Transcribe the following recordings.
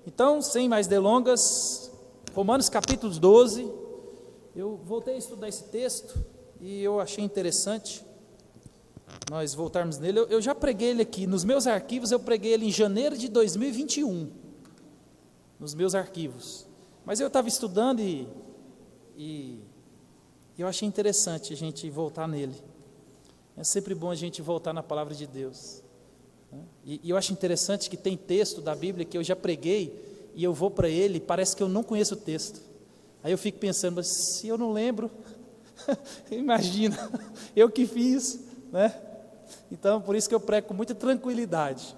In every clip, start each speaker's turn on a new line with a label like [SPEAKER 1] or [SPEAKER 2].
[SPEAKER 1] Então, sem mais delongas, Romanos capítulo 12, eu voltei a estudar esse texto e eu achei interessante nós voltarmos nele. Eu já preguei ele aqui, nos meus arquivos eu preguei ele em janeiro de 2021, nos meus arquivos, mas eu estava estudando e eu achei interessante a gente voltar nele. É sempre bom a gente voltar na palavra de Deus. E eu acho interessante que tem texto da Bíblia que eu já preguei e eu vou para ele, parece que eu não conheço o texto. Aí eu fico pensando, mas se eu não lembro, imagina, eu que fiz, né? Então, por isso que eu prego com muita tranquilidade,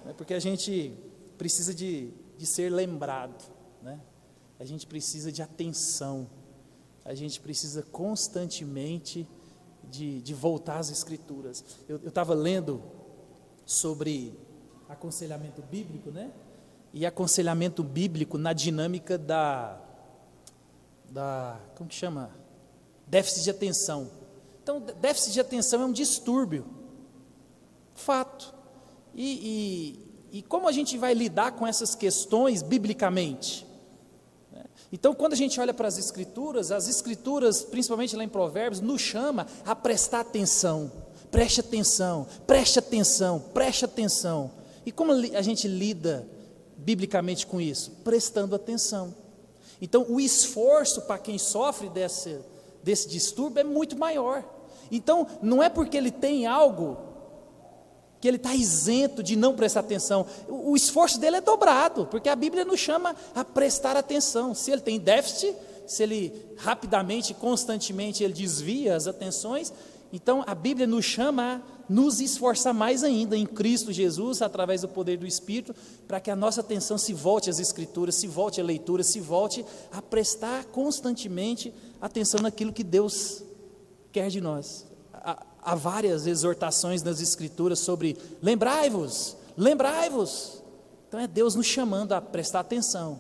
[SPEAKER 1] né? Porque a gente precisa de ser lembrado, né? A gente precisa de atenção, a gente precisa constantemente de voltar às Escrituras. Eu estava lendo sobre aconselhamento bíblico, né? E aconselhamento bíblico na dinâmica da como que chama? Déficit de atenção. Então, déficit de atenção é um distúrbio, fato. E como a gente vai lidar com essas questões biblicamente? Então, quando a gente olha para as Escrituras, principalmente lá em Provérbios, nos chama a prestar atenção. Preste atenção, preste atenção, preste atenção. E como a gente lida biblicamente com isso? Prestando atenção. Então, o esforço para quem sofre desse distúrbio é muito maior. Então, não é porque ele tem algo que ele está isento de não prestar atenção. O esforço dele é dobrado, porque a Bíblia nos chama a prestar atenção. Se ele tem déficit, se ele rapidamente, constantemente, ele desvia as atenções, então a Bíblia nos chama a nos esforçar mais ainda em Cristo Jesus, através do poder do Espírito, para que a nossa atenção se volte às Escrituras, se volte à leitura, se volte a prestar constantemente atenção naquilo que Deus quer de nós. Há várias exortações nas Escrituras sobre lembrai-vos, lembrai-vos. Então é Deus nos chamando a prestar atenção,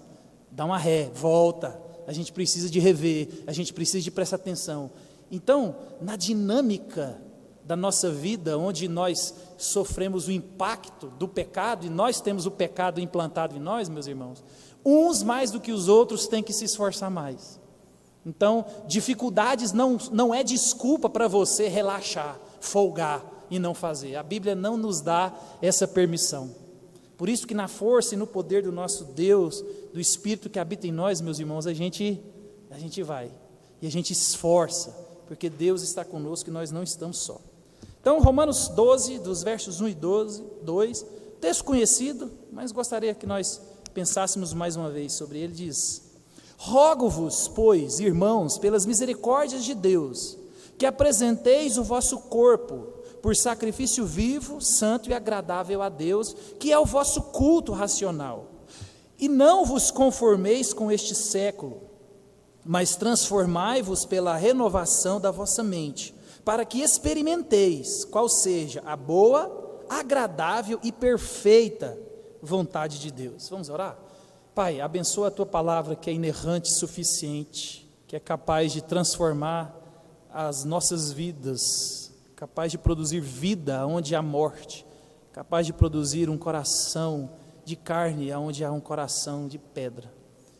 [SPEAKER 1] dá uma ré, volta, a gente precisa de rever, a gente precisa de prestar atenção. Então, na dinâmica da nossa vida, onde nós sofremos o impacto do pecado, e nós temos o pecado implantado em nós, meus irmãos, uns mais do que os outros têm que se esforçar mais. Então, dificuldades não é desculpa para você relaxar, folgar e não fazer. A Bíblia não nos dá essa permissão. Por isso que na força e no poder do nosso Deus, do Espírito que habita em nós, meus irmãos, a gente vai, e a gente esforça, porque Deus está conosco e nós não estamos só. Então, Romanos 12, dos versos 1 e 2, texto conhecido, mas gostaria que nós pensássemos mais uma vez sobre ele, diz: rogo-vos, pois, irmãos, pelas misericórdias de Deus, que apresenteis o vosso corpo por sacrifício vivo, santo e agradável a Deus, que é o vosso culto racional. E não vos conformeis com este século, mas transformai-vos pela renovação da vossa mente, para que experimenteis qual seja a boa, agradável e perfeita vontade de Deus. Vamos orar? Pai, abençoa a Tua palavra, que é inerrante e suficiente, que é capaz de transformar as nossas vidas, capaz de produzir vida onde há morte, capaz de produzir um coração de carne onde há um coração de pedra.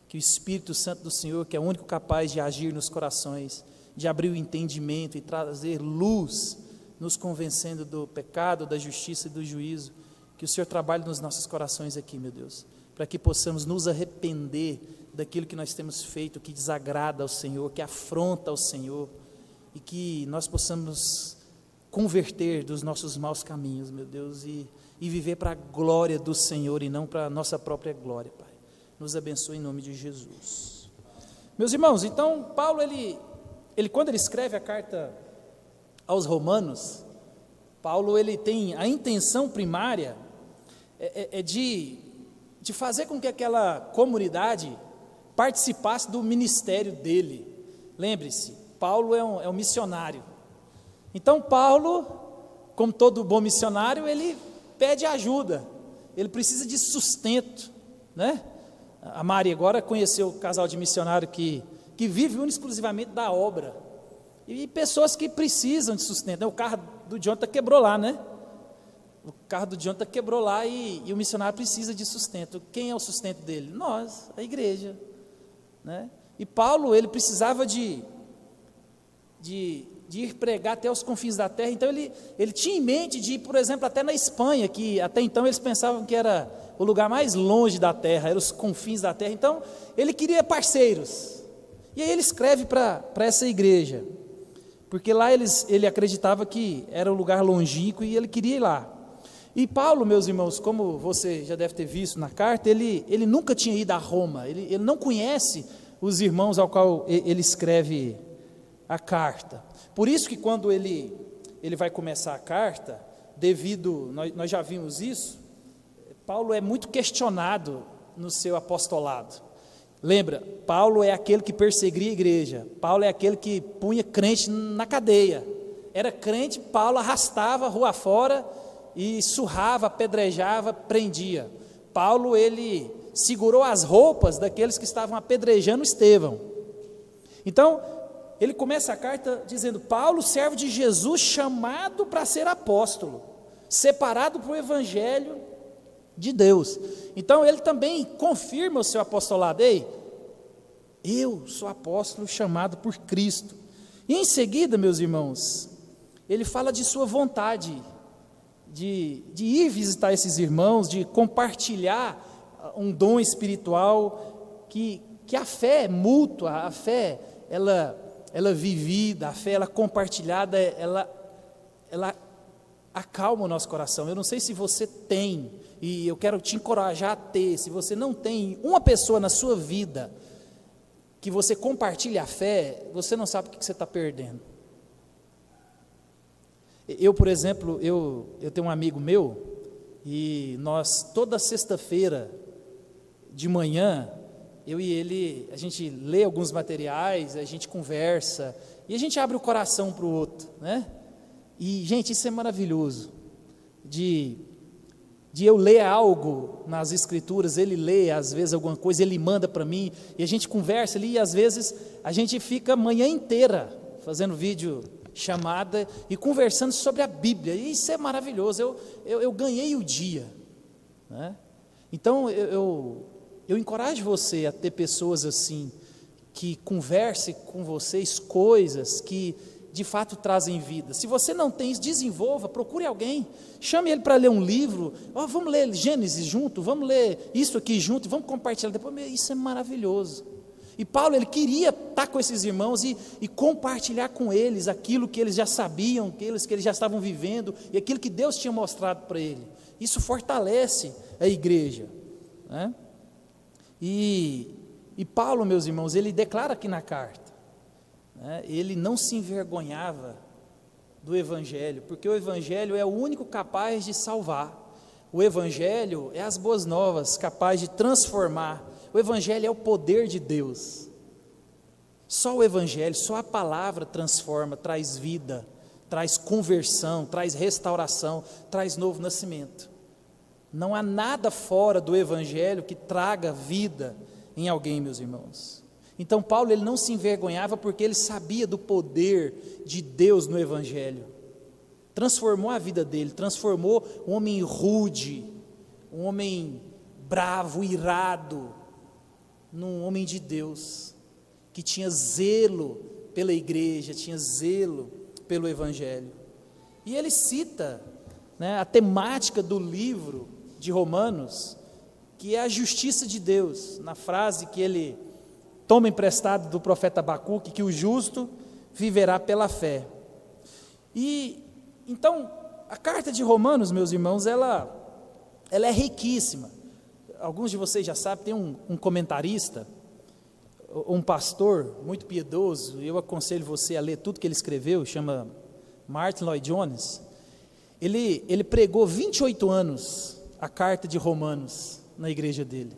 [SPEAKER 1] Que o Espírito Santo do Senhor, que é o único capaz de agir nos corações, de abrir o entendimento e trazer luz, nos convencendo do pecado, da justiça e do juízo, que o Senhor trabalhe nos nossos corações aqui, meu Deus, para que possamos nos arrepender daquilo que nós temos feito, que desagrada ao Senhor, que afronta ao Senhor, e que nós possamos converter dos nossos maus caminhos, meu Deus, e viver para a glória do Senhor e não para a nossa própria glória, Pai. Nos abençoe em nome de Jesus. Meus irmãos, então, Paulo, quando ele escreve a carta aos Romanos, Paulo, ele tem a intenção primária de fazer com que aquela comunidade participasse do ministério dele. Lembre-se, Paulo é um missionário. Então, Paulo, como todo bom missionário, ele pede ajuda, ele precisa de sustento, né? A Mari agora conheceu o casal de missionário que vive exclusivamente da obra, e pessoas que precisam de sustento. O carro do Jonathan quebrou lá, né? o carro do Jonathan quebrou lá e o missionário precisa de sustento. Quem é o sustento dele? Nós, a igreja, né? E Paulo, ele precisava de ir pregar até os confins da terra. Então ele tinha em mente de ir, por exemplo, até na Espanha, que até então eles pensavam que era o lugar mais longe da terra, eram os confins da terra. Então ele queria parceiros, e aí ele escreve para essa igreja, porque lá ele acreditava que era um lugar longínquo e ele queria ir lá. E Paulo, meus irmãos, como você já deve ter visto na carta, ele nunca tinha ido a Roma, ele não conhece os irmãos ao qual ele escreve a carta. Por isso que quando ele vai começar a carta, nós já vimos isso, Paulo é muito questionado no seu apostolado. Lembra, Paulo é aquele que perseguia a igreja, Paulo é aquele que punha crente na cadeia. Era crente, Paulo arrastava rua fora e surrava, apedrejava, prendia. Paulo, ele segurou as roupas daqueles que estavam apedrejando Estevão. Então, ele começa a carta dizendo: Paulo, servo de Jesus, chamado para ser apóstolo, separado para o evangelho de Deus. Então ele também confirma o seu apostolado. Ei, eu sou apóstolo chamado por Cristo. E em seguida, meus irmãos, ele fala de sua vontade de ir visitar esses irmãos, de compartilhar um dom espiritual, que a fé é mútua, a fé ela vivida, a fé ela compartilhada, ela acalma o nosso coração. Eu não sei se você tem, e eu quero te encorajar a ter. Se você não tem uma pessoa na sua vida que você compartilha a fé, você não sabe o que você está perdendo. Eu, por exemplo, eu tenho um amigo meu, e nós, toda sexta-feira de manhã, eu e ele, a gente lê alguns materiais, a gente conversa, e a gente abre o coração para o outro, né? E, gente, isso é maravilhoso, de eu ler algo nas escrituras, ele lê, às vezes, alguma coisa, ele manda para mim, e a gente conversa ali, e às vezes a gente fica a manhã inteira fazendo vídeo chamada e conversando sobre a Bíblia, e isso é maravilhoso. Eu ganhei o dia, né? Então eu encorajo você a ter pessoas assim, que conversem com vocês coisas que de fato trazem vida. Se você não tem isso, desenvolva, procure alguém, chame ele para ler um livro. Vamos ler Gênesis junto, vamos ler isso aqui junto, vamos compartilhar depois. Isso é maravilhoso. E Paulo, ele queria estar com esses irmãos e compartilhar com eles aquilo que eles já sabiam, aquilo que eles já estavam vivendo, e aquilo que Deus tinha mostrado para ele. Isso fortalece a igreja, né? E Paulo, meus irmãos, ele declara aqui na carta, né, ele não se envergonhava do Evangelho, porque o Evangelho é o único capaz de salvar. O Evangelho é as boas novas, capaz de transformar. O Evangelho é o poder de Deus. Só o Evangelho, só a palavra transforma, traz vida, traz conversão, traz restauração, traz novo nascimento. Não há nada fora do Evangelho que traga vida em alguém, meus irmãos. Então Paulo, ele não se envergonhava, porque ele sabia do poder de Deus no Evangelho. Transformou a vida dele, transformou um homem rude, um homem bravo, irado, num homem de Deus, que tinha zelo pela igreja, tinha zelo pelo Evangelho. E ele cita, né, a temática do livro de Romanos, que é a justiça de Deus, na frase que ele toma emprestado do profeta Abacuque, que o justo viverá pela fé. E então a carta de Romanos, meus irmãos, ela é riquíssima. Alguns de vocês já sabem, tem um comentarista, um pastor muito piedoso, eu aconselho você a ler tudo que ele escreveu, chama Martin Lloyd-Jones. Ele pregou 28 anos a carta de Romanos na igreja dele.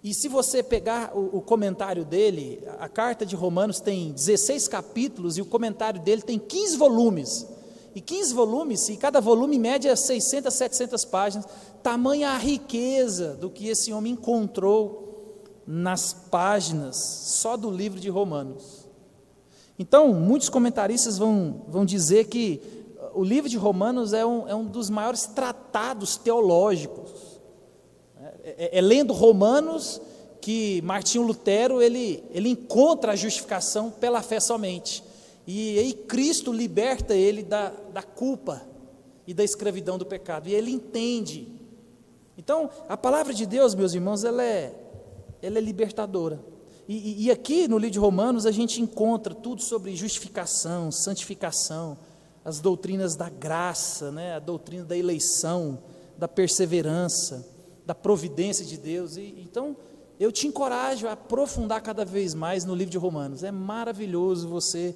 [SPEAKER 1] E se você pegar o comentário dele, a carta de Romanos tem 16 capítulos e o comentário dele tem 15 volumes. E 15 volumes, e cada volume em média 600, 700 páginas, tamanha a riqueza do que esse homem encontrou nas páginas só do livro de Romanos. Então, muitos comentaristas vão dizer que o livro de Romanos é um dos maiores tratados teológicos. É lendo Romanos que Martinho Lutero ele encontra a justificação pela fé somente. E aí Cristo liberta ele da culpa e da escravidão do pecado. E ele entende. Então, a palavra de Deus, meus irmãos, ela é libertadora. E aqui no livro de Romanos a gente encontra tudo sobre justificação, santificação, as doutrinas da graça, né? A doutrina da eleição, da perseverança, da providência de Deus. Então, eu te encorajo a aprofundar cada vez mais no livro de Romanos. É maravilhoso você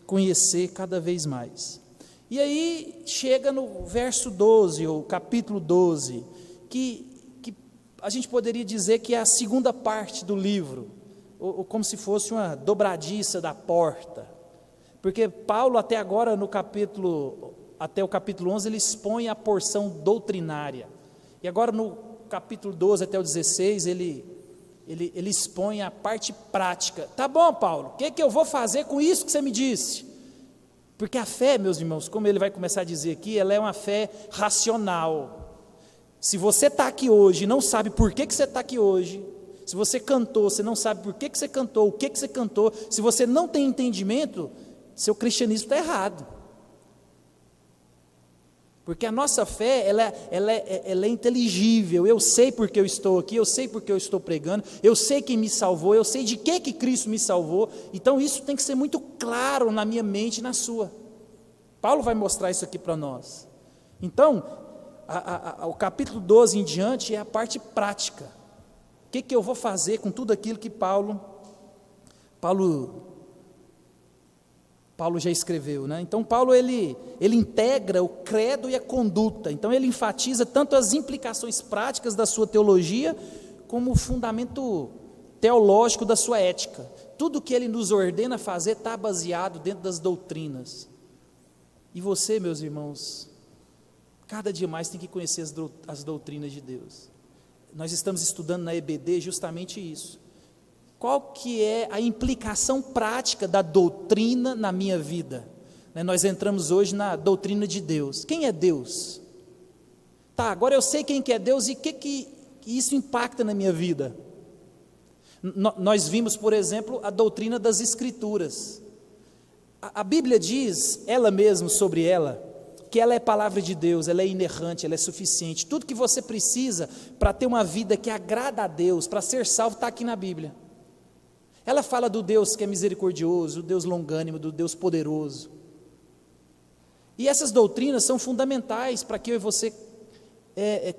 [SPEAKER 1] conhecer cada vez mais. E aí chega no verso 12, ou capítulo 12, que a gente poderia dizer que é a segunda parte do livro, ou como se fosse uma dobradiça da porta, porque Paulo até agora até o capítulo 11 ele expõe a porção doutrinária, e agora no capítulo 12 até o 16 ele expõe a parte prática. Tá bom, Paulo, o que eu vou fazer com isso que você me disse? Porque a fé, meus irmãos, como ele vai começar a dizer aqui, ela é uma fé racional. Se você está aqui hoje e não sabe por que você está aqui hoje, se você cantou, você não sabe por que você cantou, o que você cantou, se você não tem entendimento, seu cristianismo está errado. Porque a nossa fé, ela é inteligível. Eu sei porque eu estou aqui, eu sei porque eu estou pregando, eu sei quem me salvou, eu sei de que Cristo me salvou. Então isso tem que ser muito claro na minha mente e na sua. Paulo vai mostrar isso aqui para nós. Então, o capítulo 12 em diante é a parte prática. O que eu vou fazer com tudo aquilo que Paulo já escreveu, né? Então Paulo ele integra o credo e a conduta. Então ele enfatiza tanto as implicações práticas da sua teologia como o fundamento teológico da sua ética. Tudo que ele nos ordena fazer está baseado dentro das doutrinas. E você, meus irmãos, cada dia mais tem que conhecer as doutrinas de Deus. Nós estamos estudando na EBD justamente isso. Qual que é a implicação prática da doutrina na minha vida? Nós entramos hoje na doutrina de Deus. Quem é Deus? Tá, agora eu sei quem que é Deus e o que isso impacta na minha vida. Nós vimos, por exemplo, a doutrina das Escrituras. A Bíblia diz, ela mesma sobre ela, que ela é palavra de Deus, ela é inerrante, ela é suficiente. Tudo que você precisa para ter uma vida que agrada a Deus, para ser salvo, está aqui na Bíblia. Ela fala do Deus que é misericordioso, do Deus longânimo, do Deus poderoso. E essas doutrinas são fundamentais para que eu e você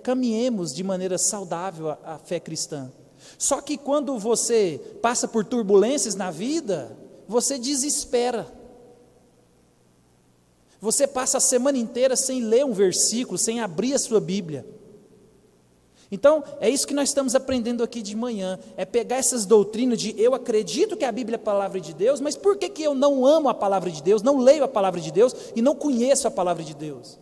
[SPEAKER 1] caminhemos de maneira saudável a fé cristã. Só que quando você passa por turbulências na vida, você desespera. Você passa a semana inteira sem ler um versículo, sem abrir a sua Bíblia. Então, é isso que nós estamos aprendendo aqui de manhã, é pegar essas doutrinas de eu acredito que a Bíblia é a palavra de Deus, mas por que eu não amo a palavra de Deus, não leio a palavra de Deus e não conheço a palavra de Deus?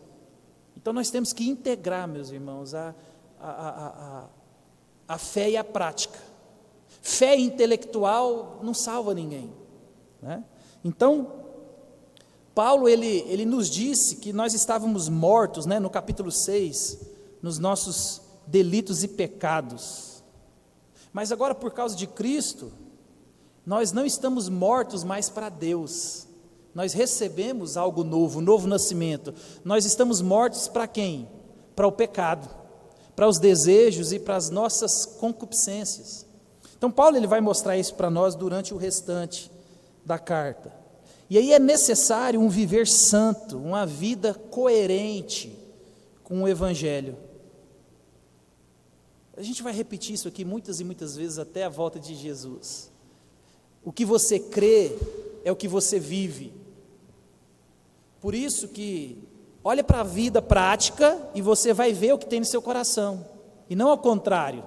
[SPEAKER 1] Então nós temos que integrar, meus irmãos, a fé e a prática. Fé intelectual não salva ninguém, né? Então, Paulo ele nos disse que nós estávamos mortos, né, no capítulo 6, nos nossos delitos e pecados, mas agora por causa de Cristo, nós não estamos mortos mais para Deus, nós recebemos algo novo, um novo nascimento. Nós estamos mortos para quem? Para o pecado, para os desejos e para as nossas concupiscências. Então Paulo ele vai mostrar isso para nós durante o restante da carta. E aí é necessário um viver santo, uma vida coerente com o Evangelho. A gente vai repetir isso aqui muitas e muitas vezes até a volta de Jesus. O que você crê é o que você vive. Por isso que olha para a vida prática e você vai ver o que tem no seu coração, e não ao contrário.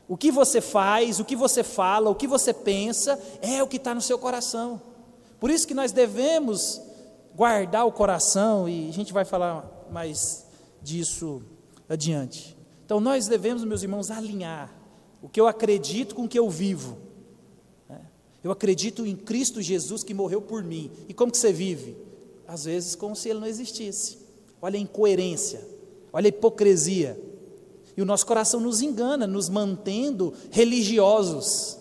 [SPEAKER 1] O que você faz, o que você fala, o que você pensa é o que está no seu coração. Por isso que nós devemos guardar o coração, e a gente vai falar mais disso adiante. Então nós devemos, meus irmãos, alinhar o que eu acredito com o que eu vivo. Eu acredito em Cristo Jesus que morreu por mim. E como que você vive? às vezes como se ele não existisse. Olha a incoerência, olha a hipocrisia. E o nosso coração nos engana, nos mantendo religiosos,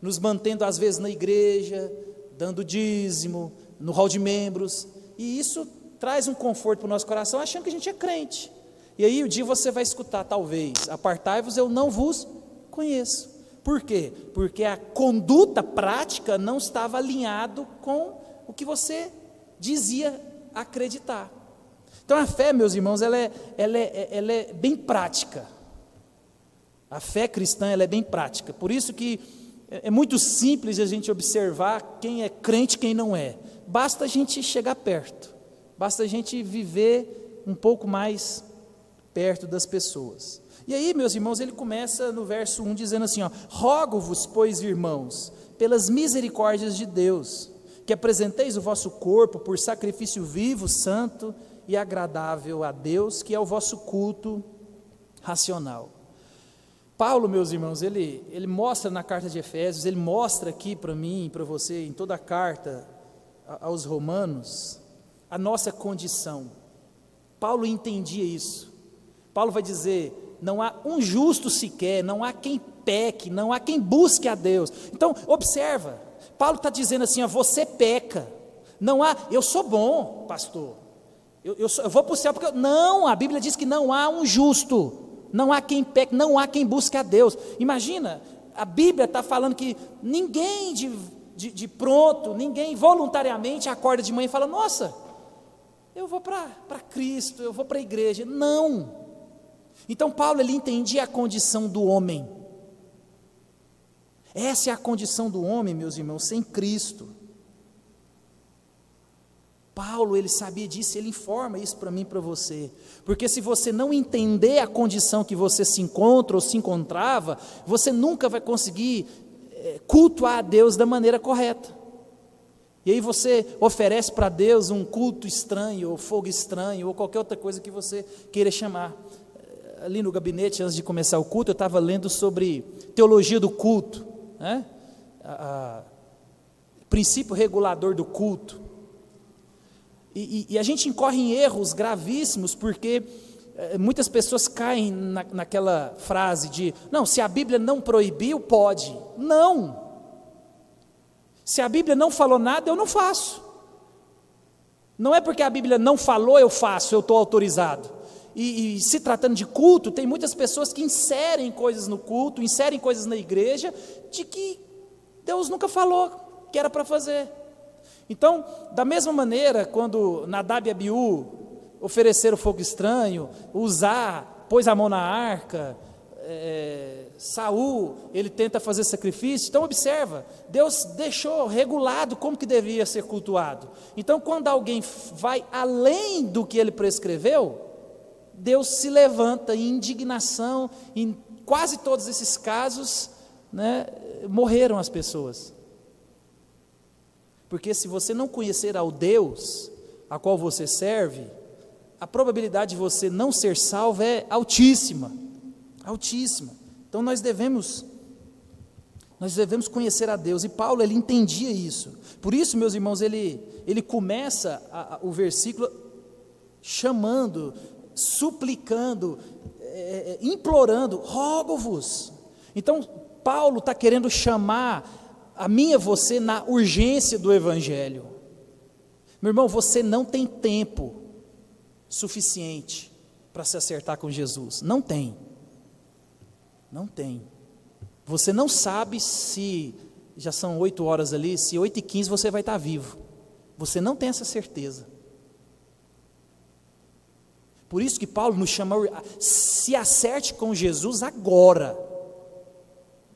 [SPEAKER 1] nos mantendo às vezes na igreja, dando dízimo, no hall de membros, e isso traz um conforto para o nosso coração, achando que a gente é crente. E aí o dia você vai escutar, talvez, apartai-vos, eu não vos conheço. Por quê? Porque a conduta prática não estava alinhado com o que você dizia acreditar. Então a fé, meus irmãos, ela é bem prática. A fé cristã, ela é bem prática. Por isso que é muito simples a gente observar quem é crente e quem não é. Basta a gente chegar perto. Basta a gente viver um pouco mais perto das pessoas. E aí, meus irmãos, ele começa no verso 1 dizendo assim, rogo-vos, pois, irmãos, pelas misericórdias de Deus, que apresenteis o vosso corpo por sacrifício vivo, santo e agradável a Deus, que é o vosso culto racional. Paulo, meus irmãos, ele mostra na carta de Efésios, ele mostra aqui para mim e para você, em toda a carta aos Romanos, a nossa condição. Paulo entendia isso. Paulo vai dizer, não há um justo sequer, não há quem peque, não há quem busque a Deus. Então, observa, Paulo está dizendo assim, você peca, não há, eu sou bom, pastor, eu vou para o céu, porque não, a Bíblia diz que não há um justo, não há quem peque, não há quem busque a Deus. Imagina, a Bíblia está falando que ninguém de pronto, ninguém voluntariamente acorda de manhã e fala, nossa, eu vou para Cristo, eu vou para a igreja. Não. Então Paulo, ele entendia a condição do homem. Essa é a condição do homem, meus irmãos, sem Cristo. Paulo, ele sabia disso, ele informa isso para mim e para você, porque se você não entender a condição que você se encontra ou se encontrava, você nunca vai conseguir cultuar a Deus da maneira correta. E aí você oferece para Deus um culto estranho, ou fogo estranho, ou qualquer outra coisa que você queira chamar. Ali no gabinete, antes de começar o culto, eu estava lendo sobre teologia do culto, né? Princípio regulador do culto. E a gente incorre em erros gravíssimos, porque muitas pessoas caem naquela frase de, não, se a Bíblia não proibiu, pode. Não! Se a Bíblia não falou nada, eu não faço. Não é porque a Bíblia não falou, eu faço, eu estou autorizado. E se tratando de culto, tem muitas pessoas que inserem coisas no culto, inserem coisas na igreja, de que Deus nunca falou que era para fazer. Então, da mesma maneira, quando Nadab e Abiú ofereceram fogo estranho, Uzá pôs a mão na arca, Saul, ele tenta fazer sacrifício. Então observa, Deus deixou regulado como que devia ser cultuado. Então quando alguém vai além do que ele prescreveu, Deus se levanta em indignação. Em quase todos esses casos, né, morreram as pessoas. Porque se você não conhecer ao Deus a qual você serve, a probabilidade de você não ser salvo é altíssima, altíssima. Então nós devemos conhecer a Deus, e Paulo, ele entendia isso. Por isso, meus irmãos, ele começa o versículo chamando, suplicando, implorando, rogo-vos. Então Paulo está querendo chamar a mim e a você na urgência do Evangelho. Meu irmão, você não tem tempo suficiente para se acertar com Jesus. Não tem. Não tem. Você não sabe se já são 8 horas ali, se 8h15 você vai estar vivo. Você não tem essa certeza. Por isso que Paulo nos chama, se acerte com Jesus agora.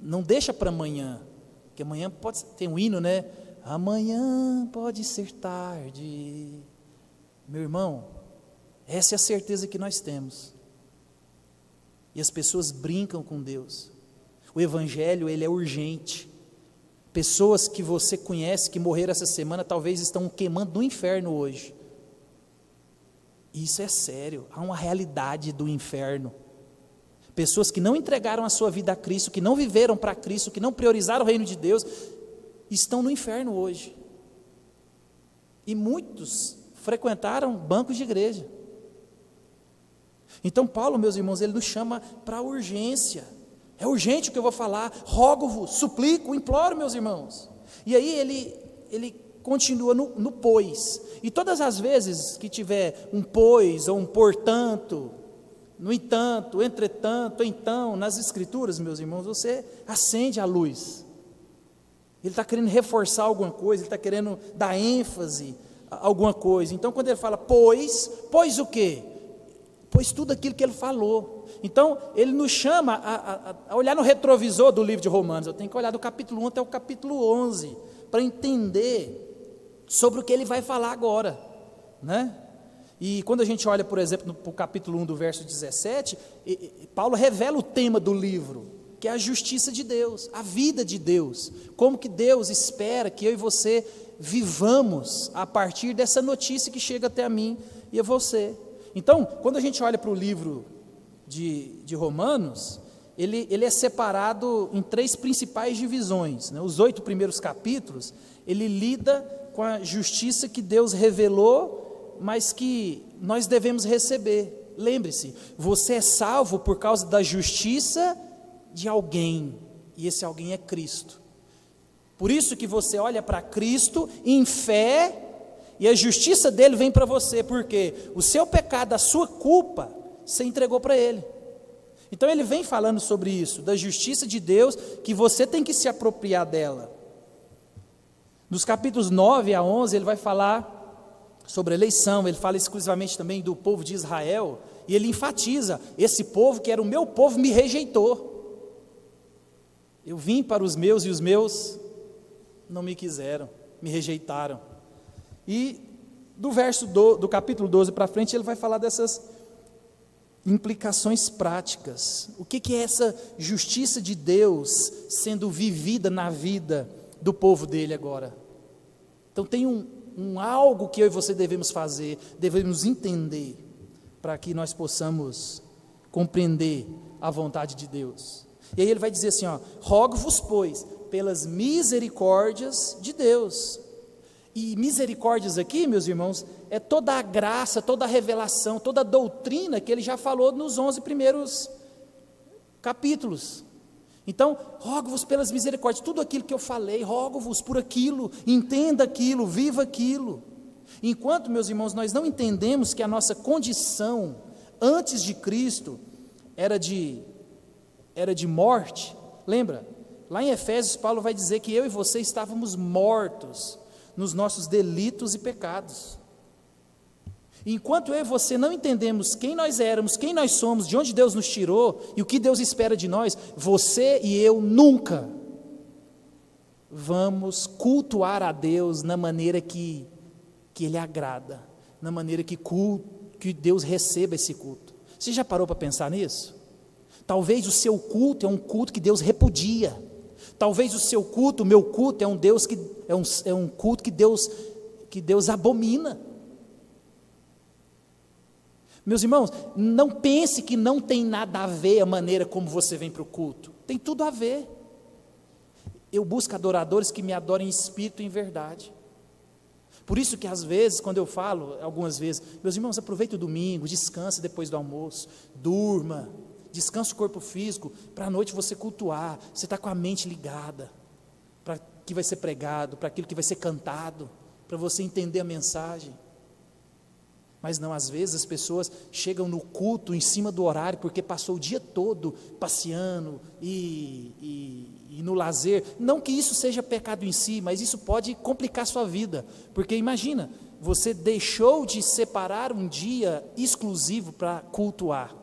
[SPEAKER 1] Não deixa para amanhã. Porque amanhã pode ter um hino, né? Amanhã pode ser tarde. Meu irmão, essa é a certeza que nós temos. E as pessoas brincam com Deus. O Evangelho, ele é urgente. Pessoas que você conhece, que morreram essa semana, talvez estão queimando no inferno hoje. Isso é sério, há uma realidade do inferno. Pessoas que não entregaram a sua vida a Cristo, que não viveram para Cristo, que não priorizaram o reino de Deus, estão no inferno hoje. E muitos frequentaram bancos de igreja. Então Paulo, meus irmãos, ele nos chama para a urgência. É urgente o que eu vou falar, rogo-vos, suplico, imploro, meus irmãos. E aí ele continua no pois. E todas as vezes que tiver um pois ou um portanto, no entanto, entretanto, então, nas escrituras, meus irmãos, você acende a luz. Ele está querendo reforçar alguma coisa, ele está querendo dar ênfase a alguma coisa. Então, quando ele fala pois o quê? Pois tudo aquilo que ele falou. Então, ele nos chama a olhar no retrovisor do livro de Romanos. Eu tenho que olhar do capítulo 1 até o capítulo 11, para entender sobre o que ele vai falar agora, né? E quando a gente olha, por exemplo, para o capítulo 1 do verso 17, Paulo revela o tema do livro, que é a justiça de Deus, a vida de Deus, como que Deus espera que eu e você vivamos a partir dessa notícia que chega até a mim e a você. Então, quando a gente olha para o livro de Romanos, ele é separado em 3 principais divisões, né? Os 8 primeiros capítulos, ele lida com a justiça que Deus revelou, mas que nós devemos receber. Lembre-se, você é salvo por causa da justiça de alguém, e esse alguém é Cristo. Por isso que você olha para Cristo em fé, e a justiça dele vem para você, porque o seu pecado, a sua culpa, você entregou para ele. Então ele vem falando sobre isso, da justiça de Deus, que você tem que se apropriar dela. Nos capítulos 9 a 11, ele vai falar sobre eleição, ele fala exclusivamente também do povo de Israel, e ele enfatiza, esse povo que era o meu povo me rejeitou. Eu vim para os meus e os meus não me quiseram, me rejeitaram. E do capítulo 12 para frente, ele vai falar dessas implicações práticas. O que é essa justiça de Deus sendo vivida na vida do povo dele agora? Então tem algo que eu e você devemos fazer, devemos entender, para que nós possamos compreender a vontade de Deus. E aí ele vai dizer assim, rogo-vos, pois, pelas misericórdias de Deus. E misericórdias aqui, meus irmãos, é toda a graça, toda a revelação, toda a doutrina que ele já falou nos 11 primeiros capítulos. Então, rogo-vos pelas misericórdias, tudo aquilo que eu falei, rogo-vos por aquilo, entenda aquilo, viva aquilo. Enquanto, meus irmãos, nós não entendemos que a nossa condição antes de Cristo era de morte, lembra? Lá em Efésios, Paulo vai dizer que eu e você estávamos mortos nos nossos delitos e pecados. Enquanto eu e você não entendemos quem nós éramos, quem nós somos, de onde Deus nos tirou e o que Deus espera de nós, você e eu nunca vamos cultuar a Deus na maneira que Ele agrada, na maneira que Deus receba esse culto. Você já parou para pensar nisso? Talvez o seu culto é um culto que Deus repudia. Talvez o seu culto, o meu culto, é um culto que Deus abomina. Meus irmãos, não pense que não tem nada a ver a maneira como você vem para o culto. Tem tudo a ver. Eu busco adoradores que me adorem em espírito e em verdade. Por isso que às vezes, quando eu falo, algumas vezes, meus irmãos, aproveite o domingo, descanse depois do almoço, durma, descanse o corpo físico, para a noite você cultuar, você está com a mente ligada, para o que vai ser pregado, para aquilo que vai ser cantado, para você entender a mensagem. Mas não, às vezes as pessoas chegam no culto em cima do horário, porque passou o dia todo passeando e no lazer. Não que isso seja pecado em si, mas isso pode complicar a sua vida, porque imagina, você deixou de separar um dia exclusivo para cultuar.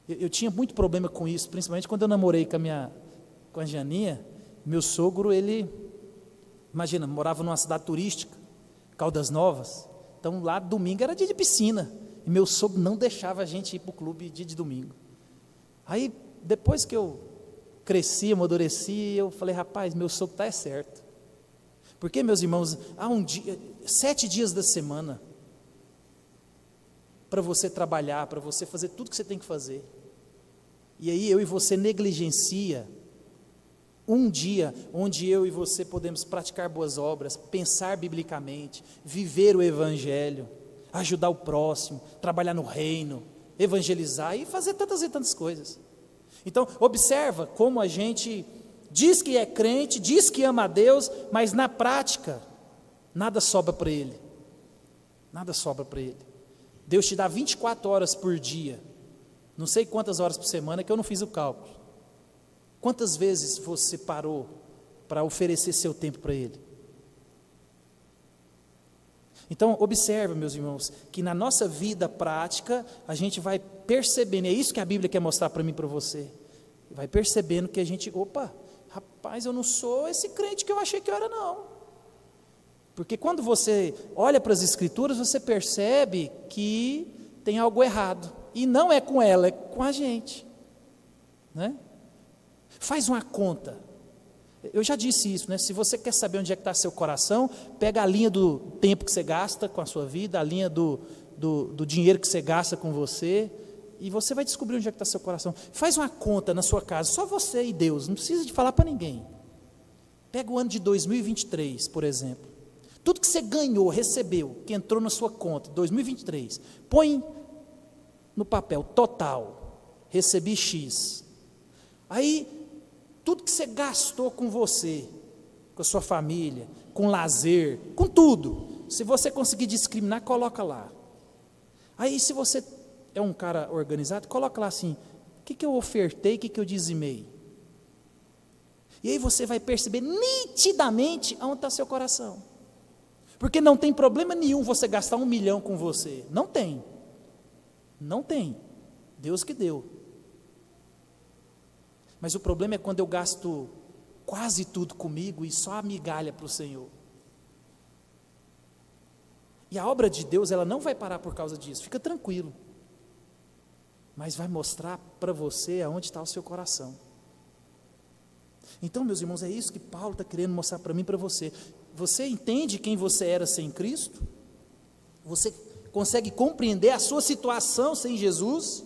[SPEAKER 1] Eu tinha muito problema com isso, principalmente quando eu namorei com a Janinha. Meu sogro, imagina, morava numa cidade turística, Caldas Novas. Então lá domingo era dia de piscina, e meu sogro não deixava a gente ir para o clube dia de domingo. Aí depois que eu cresci, amadureci, eu falei, rapaz, meu sogro está certo. Porque, meus irmãos, há 7 dias da semana, para você trabalhar, para você fazer tudo que você tem que fazer. E aí eu e você negligencia Um dia onde eu e você podemos praticar boas obras, pensar biblicamente, viver o Evangelho, ajudar o próximo, trabalhar no reino, evangelizar e fazer tantas e tantas coisas. Então, observa como a gente diz que é crente, diz que ama a Deus, mas na prática, nada sobra para Ele. Nada sobra para Ele. Deus te dá 24 horas por dia, não sei quantas horas por semana, que eu não fiz o cálculo. Quantas vezes você parou para oferecer seu tempo para Ele? Então, observa, meus irmãos, que na nossa vida prática, a gente vai percebendo, é isso que a Bíblia quer mostrar para mim e para você, vai percebendo que a gente, opa, rapaz, eu não sou esse crente que eu achei que eu era, não. Porque quando você olha para as Escrituras, você percebe que tem algo errado, e não é com ela, é com a gente, né? Faz uma conta. Eu já disse isso, né? Se você quer saber onde é que está seu coração, pega a linha do tempo que você gasta com a sua vida, a linha do dinheiro que você gasta com você, e você vai descobrir onde é que está seu coração. Faz uma conta na sua casa, só você e Deus, não precisa de falar para ninguém. Pega o ano de 2023, por exemplo. Tudo que você ganhou, recebeu, que entrou na sua conta, 2023, põe no papel, total, recebi X. Aí, tudo que você gastou com você, com a sua família, com lazer, com tudo, se você conseguir discriminar, coloca lá. Aí, se você é um cara organizado, coloca lá assim, o que eu ofertei, o que eu dizimei. E aí você vai perceber nitidamente aonde está seu coração. Porque não tem problema nenhum você gastar 1 milhão com você, não tem. Não tem, Deus que deu. Mas o problema é quando eu gasto quase tudo comigo e só a migalha para o Senhor. E a obra de Deus, ela não vai parar por causa disso, fica tranquilo. Mas vai mostrar para você aonde está o seu coração. Então, meus irmãos, é isso que Paulo está querendo mostrar para mim e para você. Você entende quem você era sem Cristo? Você consegue compreender a sua situação sem Jesus?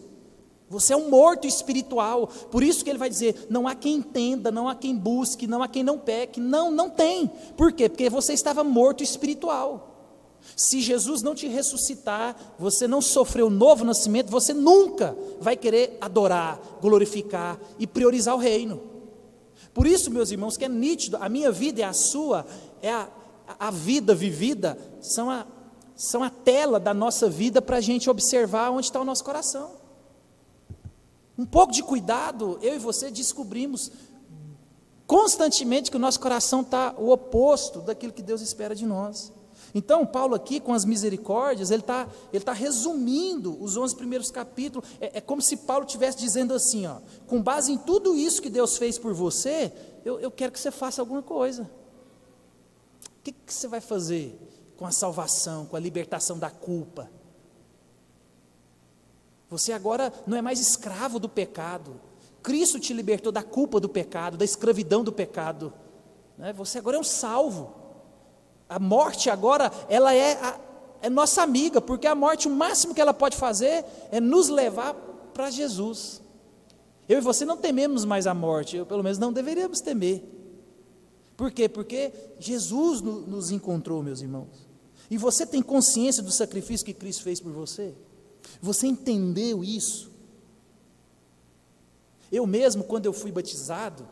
[SPEAKER 1] Você é um morto espiritual, por isso que ele vai dizer, não há quem entenda, não há quem busque, não há quem não peque, não tem, por quê? Porque você estava morto espiritual, se Jesus não te ressuscitar, você não sofreu novo nascimento, você nunca vai querer adorar, glorificar e priorizar o reino. Por isso, meus irmãos, que é nítido, a minha vida e a sua, é a vida vivida, são a tela da nossa vida para a gente observar onde está o nosso coração. Um pouco de cuidado, eu e você descobrimos constantemente que o nosso coração está o oposto daquilo que Deus espera de nós. Então, Paulo aqui, com as misericórdias, ele tá resumindo os 11 primeiros capítulos, é como se Paulo estivesse dizendo assim, ó, com base em tudo isso que Deus fez por você, eu quero que você faça alguma coisa. O que você vai fazer com a salvação, com a libertação da culpa? Você agora não é mais escravo do pecado. Cristo te libertou da culpa do pecado, da escravidão do pecado, né? Você agora é um salvo. A morte agora, ela é nossa amiga, porque a morte, o máximo que ela pode fazer é nos levar para Jesus. Eu e você não tememos mais a morte, pelo menos não deveríamos temer. Por quê? Porque Jesus nos encontrou, meus irmãos. E você tem consciência do sacrifício que Cristo fez por você? Você entendeu isso? Eu mesmo, quando eu fui batizado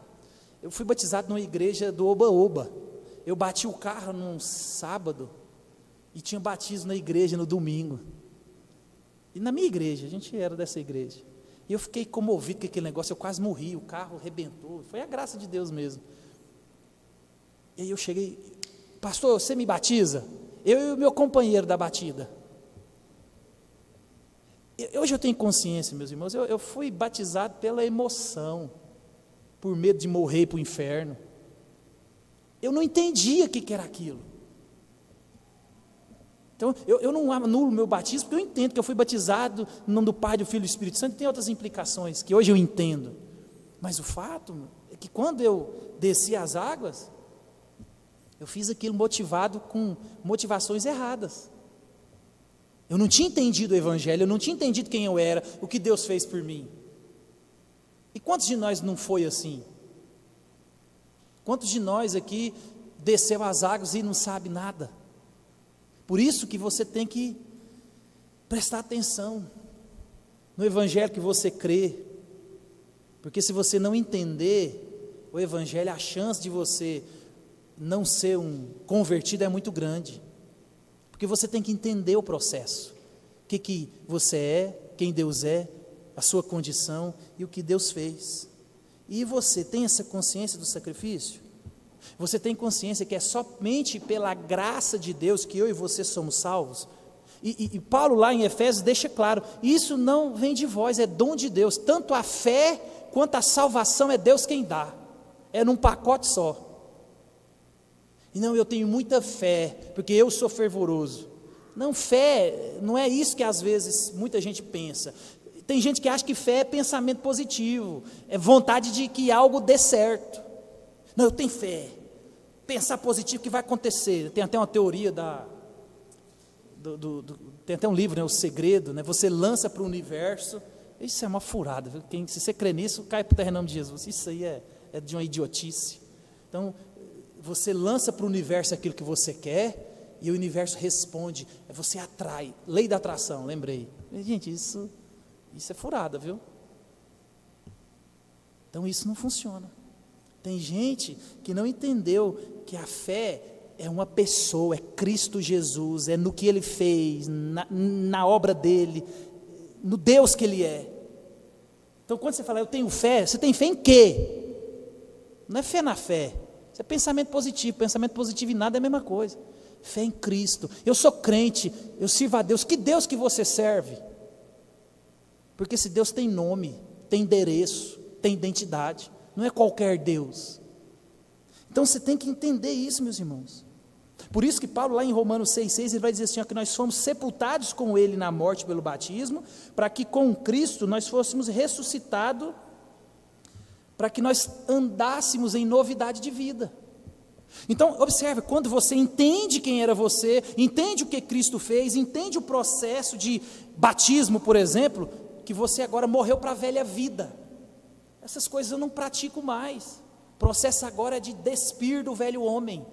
[SPEAKER 1] numa igreja do Oba-Oba. Eu bati o carro num sábado e tinha batismo na igreja no domingo. E na minha igreja, a gente era dessa igreja. E eu fiquei comovido com aquele negócio, eu quase morri, o carro arrebentou, foi a graça de Deus mesmo. E aí eu cheguei, pastor, você me batiza? Eu e o meu companheiro da batida. Hoje eu tenho consciência, meus irmãos, eu fui batizado pela emoção, por medo de morrer para o inferno. Eu não entendia o que era aquilo. Então, eu não anulo meu batismo, porque eu entendo que eu fui batizado no nome do Pai, do Filho e do Espírito Santo, e tem outras implicações, que hoje eu entendo. Mas o fato é que quando eu desci as águas, eu fiz aquilo motivado com motivações erradas. Eu não tinha entendido o Evangelho, eu não tinha entendido quem eu era, o que Deus fez por mim. E quantos de nós não foi assim? Quantos de nós aqui desceu as águas e não sabe nada? Por isso que você tem que prestar atenção no evangelho que você crê, porque se você não entender o evangelho, a chance de você não ser um convertido é muito grande, porque você tem que entender o processo, o que você é, quem Deus é, a sua condição e o que Deus fez. E você tem essa consciência do sacrifício? Você tem consciência que é somente pela graça de Deus que eu e você somos salvos? E Paulo lá em Efésios deixa claro, isso não vem de vós, é dom de Deus, tanto a fé quanto a salvação é Deus quem dá, é num pacote só. E não, eu tenho muita fé, porque eu sou fervoroso. Não, fé, não é isso que às vezes muita gente pensa. Tem gente que acha que fé é pensamento positivo, é vontade de que algo dê certo. Não, eu tenho fé, pensar positivo que vai acontecer. Tem até uma teoria tem até um livro, né, O Segredo, né, você lança para o universo, isso é uma furada, viu? Se você crê nisso, cai para o terreno de Jesus, isso aí é de uma idiotice. Então, você lança para o universo aquilo que você quer, e o universo responde, você atrai, lei da atração, lembrei. Gente, isso é furada, viu? Então isso não funciona. Tem gente que não entendeu que a fé é uma pessoa, é Cristo Jesus, é no que Ele fez, na obra dEle, no Deus que Ele é. Então quando você fala, eu tenho fé, você tem fé em quê? Não é fé na fé, isso é pensamento positivo e nada é a mesma coisa. Fé em Cristo, eu sou crente, eu sirvo a Deus, que Deus que você serve? Porque esse Deus tem nome, tem endereço, tem identidade, não é qualquer Deus. Então você tem que entender isso, meus irmãos. Por isso que Paulo lá em Romanos 6,6, ele vai dizer assim, ó, que nós fomos sepultados com Ele na morte pelo batismo, para que com Cristo nós fôssemos ressuscitados, para que nós andássemos em novidade de vida. Então observe, quando você entende quem era você, entende o que Cristo fez, entende o processo de batismo, por exemplo, que você agora morreu para a velha vida, essas coisas eu não pratico mais, o processo agora é de despir do velho homem,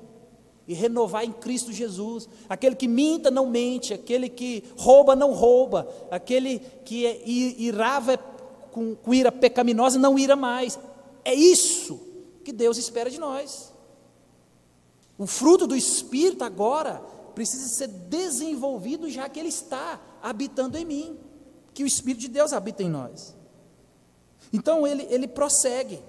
[SPEAKER 1] e renovar em Cristo Jesus, aquele que minta não mente, aquele que rouba não rouba, aquele que irava com ira pecaminosa não ira mais, é isso que Deus espera de nós. O fruto do Espírito agora precisa ser desenvolvido, já que ele está habitando em mim, que o Espírito de Deus habita em nós. Então ele prossegue,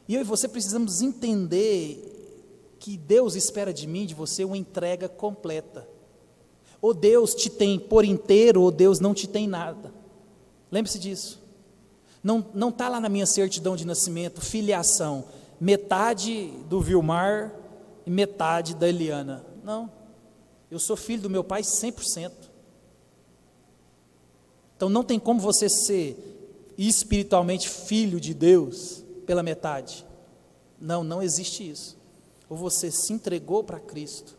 [SPEAKER 1] e eu e você precisamos entender que Deus espera de mim, de você, uma entrega completa. Ou Deus te tem por inteiro, ou Deus não te tem nada. Lembre-se disso. Não está lá na minha certidão de nascimento, filiação, metade do Vilmar e metade da Eliana. Não, eu sou filho do meu pai 100%. Então não tem como você ser espiritualmente filho de Deus pela metade. Não existe isso. Ou você se entregou para Cristo,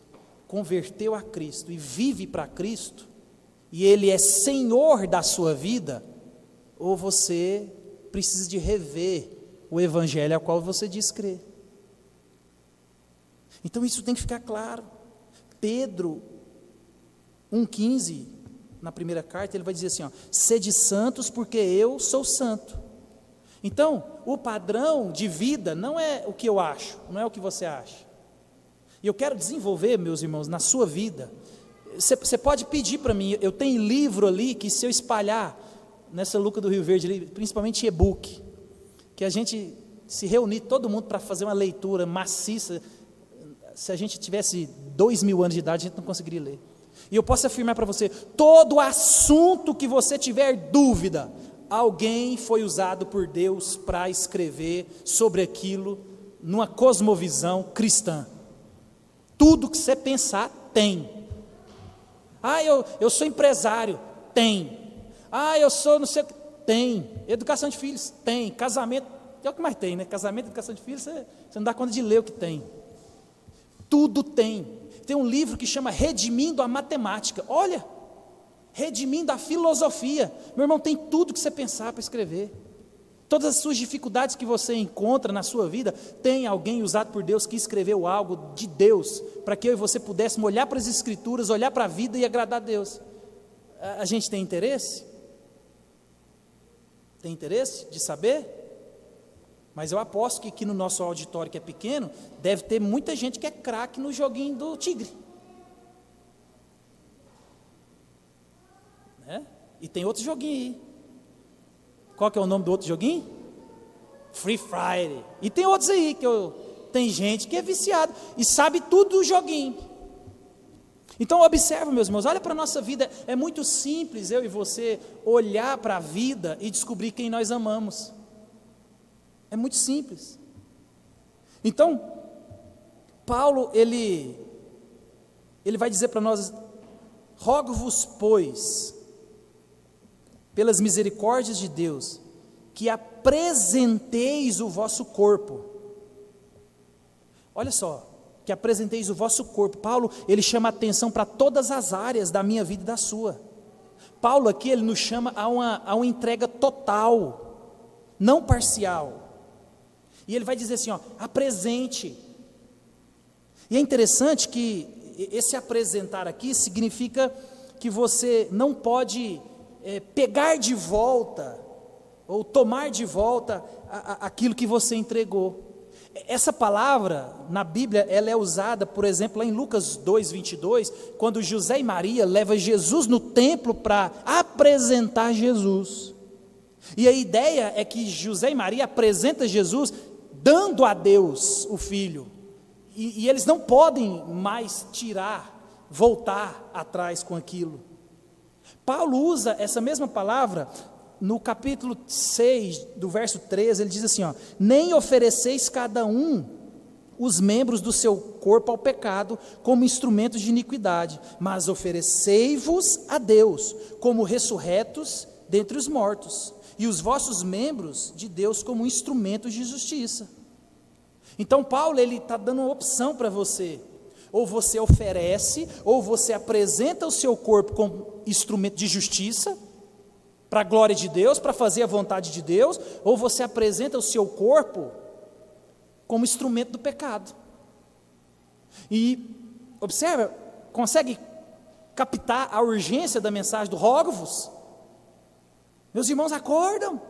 [SPEAKER 1] converteu a Cristo e vive para Cristo, e Ele é Senhor da sua vida, ou você precisa de rever o evangelho ao qual você diz crer. Então isso tem que ficar claro. Pedro 1,15, na primeira carta, ele vai dizer assim, ó, sede santos porque eu sou santo. Então, o padrão de vida não é o que eu acho, não é o que você acha. E eu quero desenvolver, meus irmãos, na sua vida. Você pode pedir para mim, eu tenho livro ali que se eu espalhar nessa Luca do Rio Verde, ali, principalmente e-book, que a gente se reunir, todo mundo, para fazer uma leitura maciça. Se a gente tivesse 2000 anos de idade, a gente não conseguiria ler. E eu posso afirmar para você, todo assunto que você tiver dúvida, alguém foi usado por Deus para escrever sobre aquilo, numa cosmovisão cristã. Tudo que você pensar, tem. Eu sou empresário, tem. Eu sou não sei o que, tem. Educação de filhos, tem. Casamento, é o que mais tem, né? Casamento, educação de filhos, você não dá conta de ler o que tem. Tudo tem. Tem um livro que chama Redimindo a Matemática. Olha, redimindo a filosofia. Meu irmão, tem tudo que você pensar para escrever. Todas as suas dificuldades que você encontra na sua vida, tem alguém usado por Deus que escreveu algo de Deus, para que eu e você pudéssemos olhar para as Escrituras, olhar para a vida e agradar a Deus. A gente tem interesse? Tem interesse de saber? Mas eu aposto que aqui no nosso auditório, que é pequeno, deve ter muita gente que é craque no joguinho do tigre. Né? E tem outro joguinho aí. Qual que é o nome do outro joguinho? Free Fire. E tem outros aí, tem gente que é viciado e sabe tudo do joguinho. Então observa, meus irmãos, olha para a nossa vida, é muito simples eu e você olhar para a vida e descobrir quem nós amamos. É muito simples. Então, Paulo, ele vai dizer para nós: rogo-vos, pois, pelas misericórdias de Deus, que apresenteis o vosso corpo. Olha só, que apresenteis o vosso corpo. Paulo, ele chama a atenção para todas as áreas da minha vida e da sua. Paulo aqui, ele nos chama a uma entrega total, não parcial. E ele vai dizer assim, apresente. E é interessante que esse apresentar aqui significa que você não pode pegar de volta, ou tomar de volta aquilo que você entregou. Essa palavra, na Bíblia, ela é usada, por exemplo, lá em Lucas 2:22, quando José e Maria levam Jesus no templo para apresentar Jesus. E a ideia é que José e Maria apresentam Jesus dando a Deus o Filho. E eles não podem mais voltar atrás com aquilo. Paulo usa essa mesma palavra no capítulo 6, do verso 13, ele diz assim, nem ofereceis cada um os membros do seu corpo ao pecado como instrumentos de iniquidade, mas oferecei-vos a Deus como ressurretos dentre os mortos, e os vossos membros de Deus como instrumentos de justiça. Então Paulo, ele está dando uma opção para você: ou você oferece, ou você apresenta o seu corpo como instrumento de justiça, para a glória de Deus, para fazer a vontade de Deus, ou você apresenta o seu corpo como instrumento do pecado. E observa, consegue captar a urgência da mensagem do rogo-vos? Meus irmãos, acordem,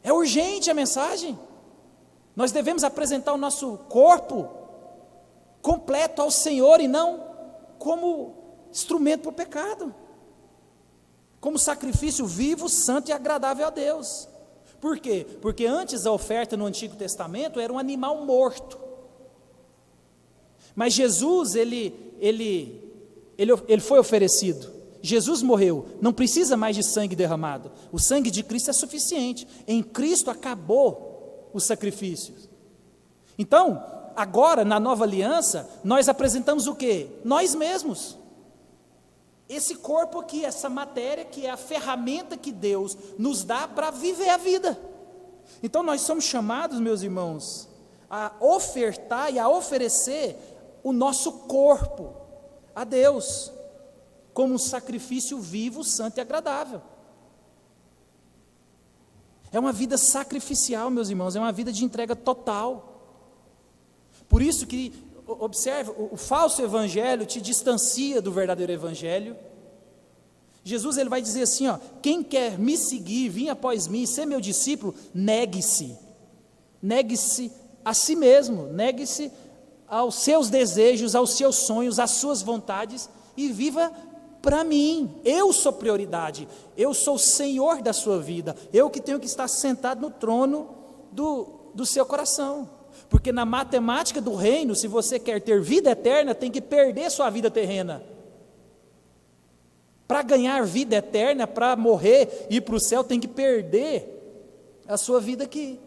[SPEAKER 1] é urgente a mensagem. Nós devemos apresentar o nosso corpo completo ao Senhor e não como instrumento para o pecado, como sacrifício vivo, santo e agradável a Deus. Por quê? Porque antes a oferta no Antigo Testamento era um animal morto, mas Jesus, ele foi oferecido, Jesus morreu, não precisa mais de sangue derramado, o sangue de Cristo é suficiente, em Cristo acabou os sacrifícios. Então, agora na nova aliança, nós apresentamos o quê? Nós mesmos. Esse corpo aqui, essa matéria que é a ferramenta que Deus nos dá para viver a vida. Então nós somos chamados, meus irmãos, a ofertar e a oferecer o nosso corpo a Deus, como um sacrifício vivo, santo e agradável. É uma vida sacrificial, meus irmãos, é uma vida de entrega total. Por isso que, observe, o falso evangelho te distancia do verdadeiro evangelho. Jesus, ele vai dizer assim, quem quer me seguir, vir após mim, ser meu discípulo, negue-se a si mesmo, negue-se aos seus desejos, aos seus sonhos, às suas vontades, e viva para mim. Eu sou prioridade, eu sou o Senhor da sua vida, eu que tenho que estar sentado no trono do seu coração. Porque na matemática do reino, se você quer ter vida eterna, tem que perder sua vida terrena. Para ganhar vida eterna, para morrer e ir para o céu, tem que perder a sua vida aqui.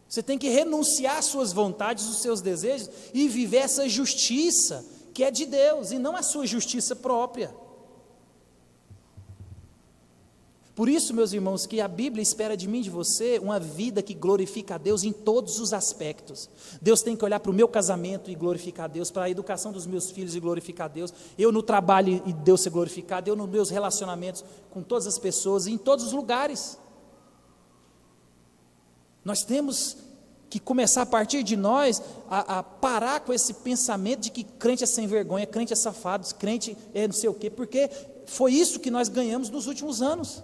[SPEAKER 1] Você tem que renunciar às suas vontades, os seus desejos, e viver essa justiça que é de Deus, e não a sua justiça própria. Por isso, meus irmãos, que a Bíblia espera de mim e de você uma vida que glorifica a Deus em todos os aspectos. Deus tem que olhar para o meu casamento e glorificar a Deus, para a educação dos meus filhos e glorificar a Deus, eu no trabalho e Deus ser glorificado, eu nos meus relacionamentos com todas as pessoas e em todos os lugares. Nós temos que começar a partir de nós a parar com esse pensamento de que crente é sem vergonha, crente é safado, crente é não sei o quê, porque foi isso que nós ganhamos nos últimos anos.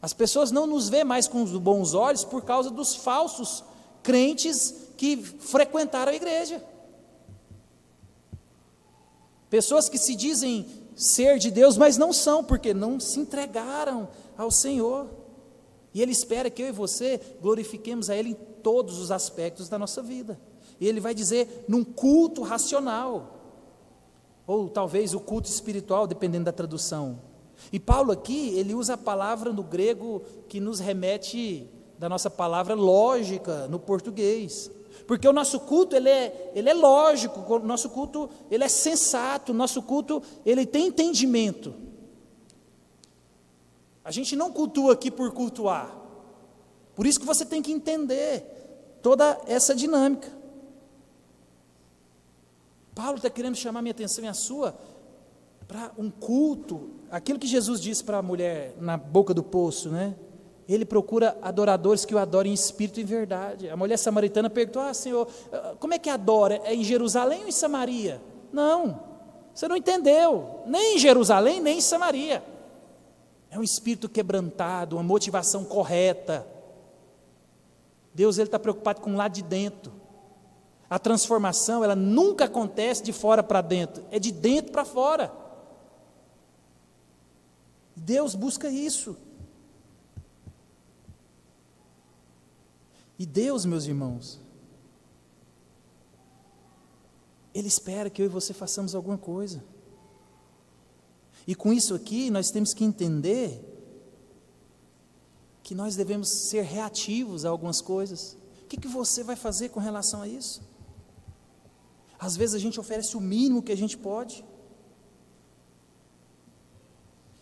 [SPEAKER 1] As pessoas não nos veem mais com os bons olhos por causa dos falsos crentes que frequentaram a igreja. Pessoas que se dizem ser de Deus, mas não são, porque não se entregaram ao Senhor. E Ele espera que eu e você glorifiquemos a Ele em todos os aspectos da nossa vida. E Ele vai dizer num culto racional, ou talvez o culto espiritual, dependendo da tradução. E Paulo aqui, ele usa a palavra no grego que nos remete da nossa palavra lógica no português. Porque o nosso culto, ele é lógico, o nosso culto, ele é sensato, o nosso culto, ele tem entendimento. A gente não cultua aqui por cultuar. Por isso que você tem que entender toda essa dinâmica. Paulo está querendo chamar minha atenção e a sua para um culto, aquilo que Jesus disse para a mulher na boca do poço, né? Ele procura adoradores que o adorem em espírito e em verdade. A mulher samaritana perguntou: Senhor, como é que adora? É em Jerusalém ou em Samaria? Não, você não entendeu, nem em Jerusalém, nem em Samaria. É um espírito quebrantado, uma motivação correta. Deus, Ele está preocupado com o lado de dentro. A transformação, ela nunca acontece de fora para dentro, é de dentro para fora. Deus busca isso. E Deus, meus irmãos, Ele espera que eu e você façamos alguma coisa. E com isso aqui, nós temos que entender que nós devemos ser reativos a algumas coisas. O que você vai fazer com relação a isso? Às vezes a gente oferece o mínimo que a gente pode.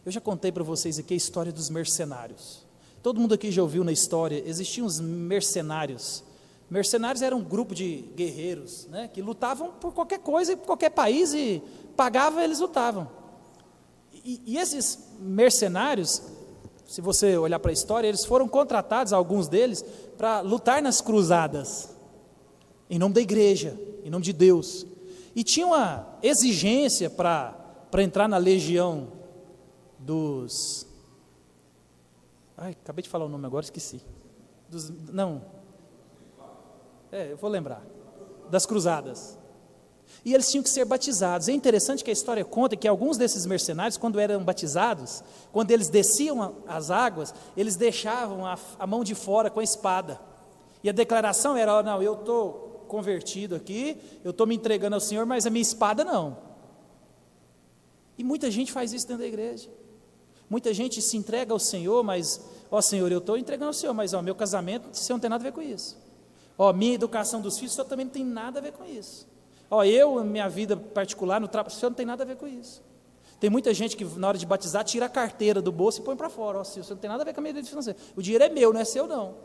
[SPEAKER 1] Eu já contei para vocês aqui a história dos mercenários. Todo mundo aqui já ouviu na história, existiam os mercenários. Mercenários eram um grupo de guerreiros, né, que lutavam por qualquer coisa, por qualquer país, e pagava, eles lutavam. E esses mercenários, se você olhar para a história, eles foram contratados, alguns deles, para lutar nas cruzadas, em nome da igreja, em nome de Deus. E tinha uma exigência para entrar na legião dos... acabei de falar o nome agora, esqueci. Eu vou lembrar. Das cruzadas. E eles tinham que ser batizados. É interessante que a história conta que alguns desses mercenários, quando eram batizados, quando eles desciam as águas, eles deixavam a mão de fora com a espada. E a declaração era: não, eu estou convertido aqui, eu estou me entregando ao Senhor, mas a minha espada não. E muita gente faz isso dentro da igreja. Muita gente se entrega ao Senhor, mas, Senhor, eu estou entregando ao Senhor, mas meu casamento, o Senhor não tem nada a ver com isso. Minha educação dos filhos, o Senhor também não tem nada a ver com isso. Minha vida particular, no trabalho, o Senhor não tem nada a ver com isso. Tem muita gente que na hora de batizar, tira a carteira do bolso e põe para fora. O Senhor não tem nada a ver com a minha vida financeira. O dinheiro é meu, não é seu não.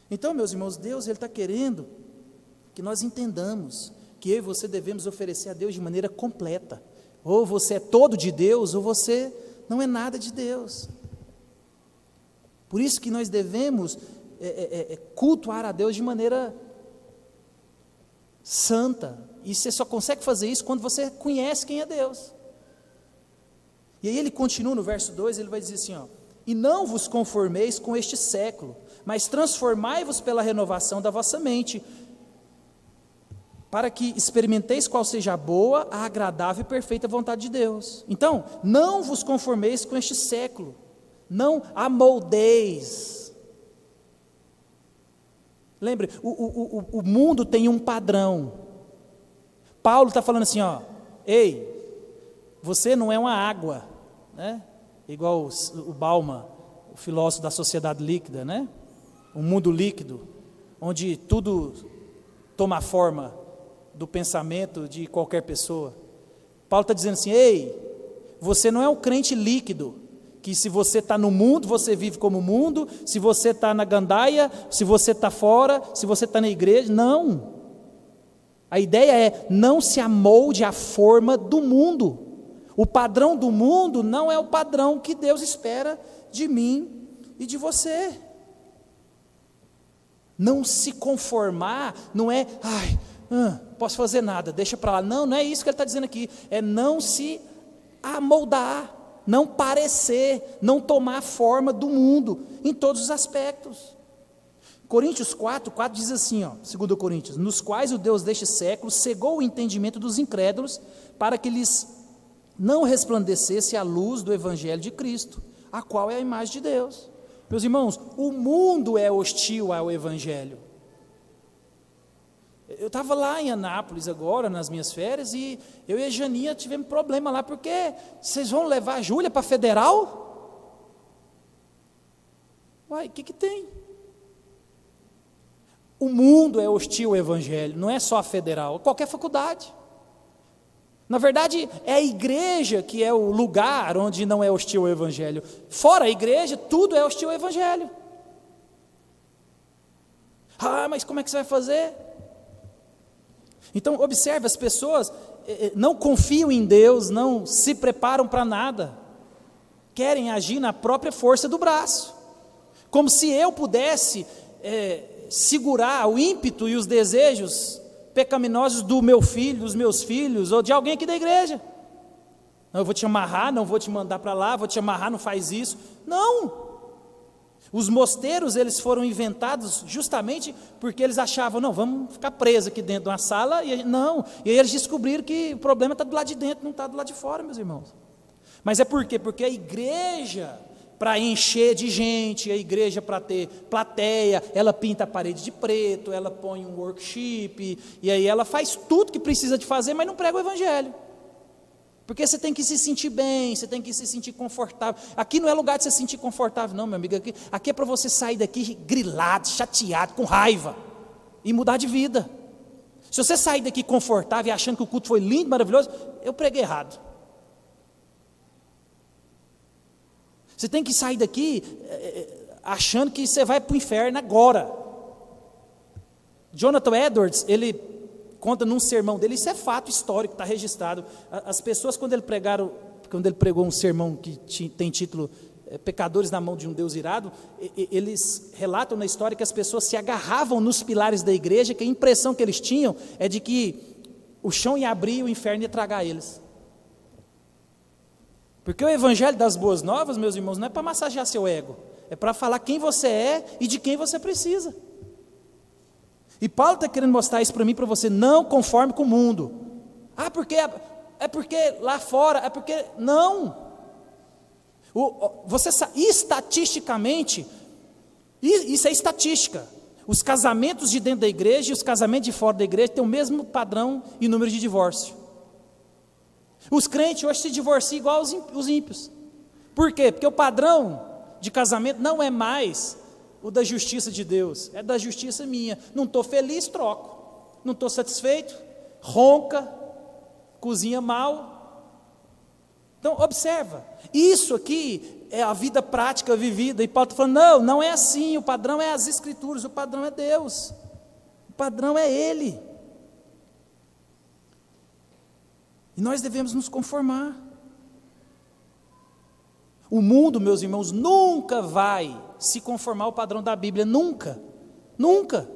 [SPEAKER 1] Então, meus irmãos, Deus, Ele está querendo que nós entendamos que eu e você devemos oferecer a Deus de maneira completa. Ou você é todo de Deus, ou você não é nada de Deus. Por isso que nós devemos cultuar a Deus de maneira santa. E você só consegue fazer isso quando você conhece quem é Deus. E aí ele continua no verso 2, ele vai dizer assim: e não vos conformeis com este século, mas transformai-vos pela renovação da vossa mente, para que experimenteis qual seja a boa, a agradável e perfeita vontade de Deus. Então, não vos conformeis com este século, não amoldeis. Lembre, o mundo tem um padrão. Paulo está falando assim: ei, você não é uma água, né? Igual o Bauman, o filósofo da sociedade líquida, né? Um mundo líquido, onde tudo toma forma do pensamento de qualquer pessoa. Paulo está dizendo assim: ei, você não é um crente líquido, que se você está no mundo, você vive como mundo, se você está na gandaia, se você está fora, se você está na igreja, não. A ideia é: não se amolde à forma do mundo. O padrão do mundo não é o padrão que Deus espera de mim e de você. Não se conformar, não é, posso fazer nada, deixa para lá. Não, não é isso que ele está dizendo aqui. É não se amoldar, não parecer, não tomar a forma do mundo, em todos os aspectos. Coríntios 4 diz assim, 2 Coríntios, nos quais o Deus deste século cegou o entendimento dos incrédulos, para que lhes não resplandecesse a luz do Evangelho de Cristo, a qual é a imagem de Deus. Meus irmãos, o mundo é hostil ao Evangelho. Eu estava lá em Anápolis agora, nas minhas férias, e eu e a Janinha tivemos problema lá, porque vocês vão levar a Júlia para a Federal? Uai, o que tem? O mundo é hostil ao Evangelho, não é só a Federal, qualquer faculdade. Na verdade, é a igreja que é o lugar onde não é hostil ao Evangelho. Fora a igreja, tudo é hostil ao Evangelho. Mas como é que você vai fazer? Então, observe, as pessoas não confiam em Deus, não se preparam para nada. Querem agir na própria força do braço. Como se eu pudesse segurar o ímpeto e os desejos pecaminosos do meu filho, dos meus filhos, ou de alguém aqui da igreja. Não, eu vou te amarrar, não vou te mandar para lá, vou te amarrar, não faz isso. Não! Os mosteiros, eles foram inventados justamente porque eles achavam, não, vamos ficar presos aqui dentro de uma sala, e aí eles descobriram que o problema está do lado de dentro, não está do lado de fora, meus irmãos. Mas é por quê? Porque a igreja, para encher de gente, a igreja para ter plateia, ela pinta a parede de preto, ela põe um worship, e aí ela faz tudo que precisa de fazer, mas não prega o Evangelho. Porque você tem que se sentir bem, você tem que se sentir confortável. Aqui não é lugar de você se sentir confortável, não, meu amigo. Aqui é para você sair daqui grilado, chateado, com raiva, e mudar de vida. Se você sair daqui confortável e achando que o culto foi lindo, maravilhoso, eu preguei errado. Você tem que sair daqui achando que você vai para o inferno agora. Jonathan Edwards, ele conta num sermão dele, isso é fato histórico, está registrado. As pessoas, quando ele pregou um sermão que tem título Pecadores na mão de um Deus irado, eles relatam na história que as pessoas se agarravam nos pilares da igreja, que a impressão que eles tinham é de que o chão ia abrir e o inferno ia tragar eles. Porque o Evangelho das Boas Novas, meus irmãos, não é para massagear seu ego, é para falar quem você é e de quem você precisa. E Paulo está querendo mostrar isso para mim e para você, não conforme com o mundo. Porque lá fora, não. Você estatisticamente, isso é estatística, os casamentos de dentro da igreja e os casamentos de fora da igreja têm o mesmo padrão e número de divórcio. Os crentes hoje se divorciam igual os ímpios. Por quê? Porque o padrão de casamento não é mais o da justiça de Deus, é da justiça minha. Não estou feliz, troco. Não estou satisfeito, ronca, cozinha mal. Então, observa, isso aqui é a vida prática vivida, e Paulo está falando, não é assim, o padrão é as Escrituras, o padrão é Deus, o padrão é Ele. E nós devemos nos conformar. O mundo, meus irmãos, nunca vai se conformar ao padrão da Bíblia, nunca, nunca.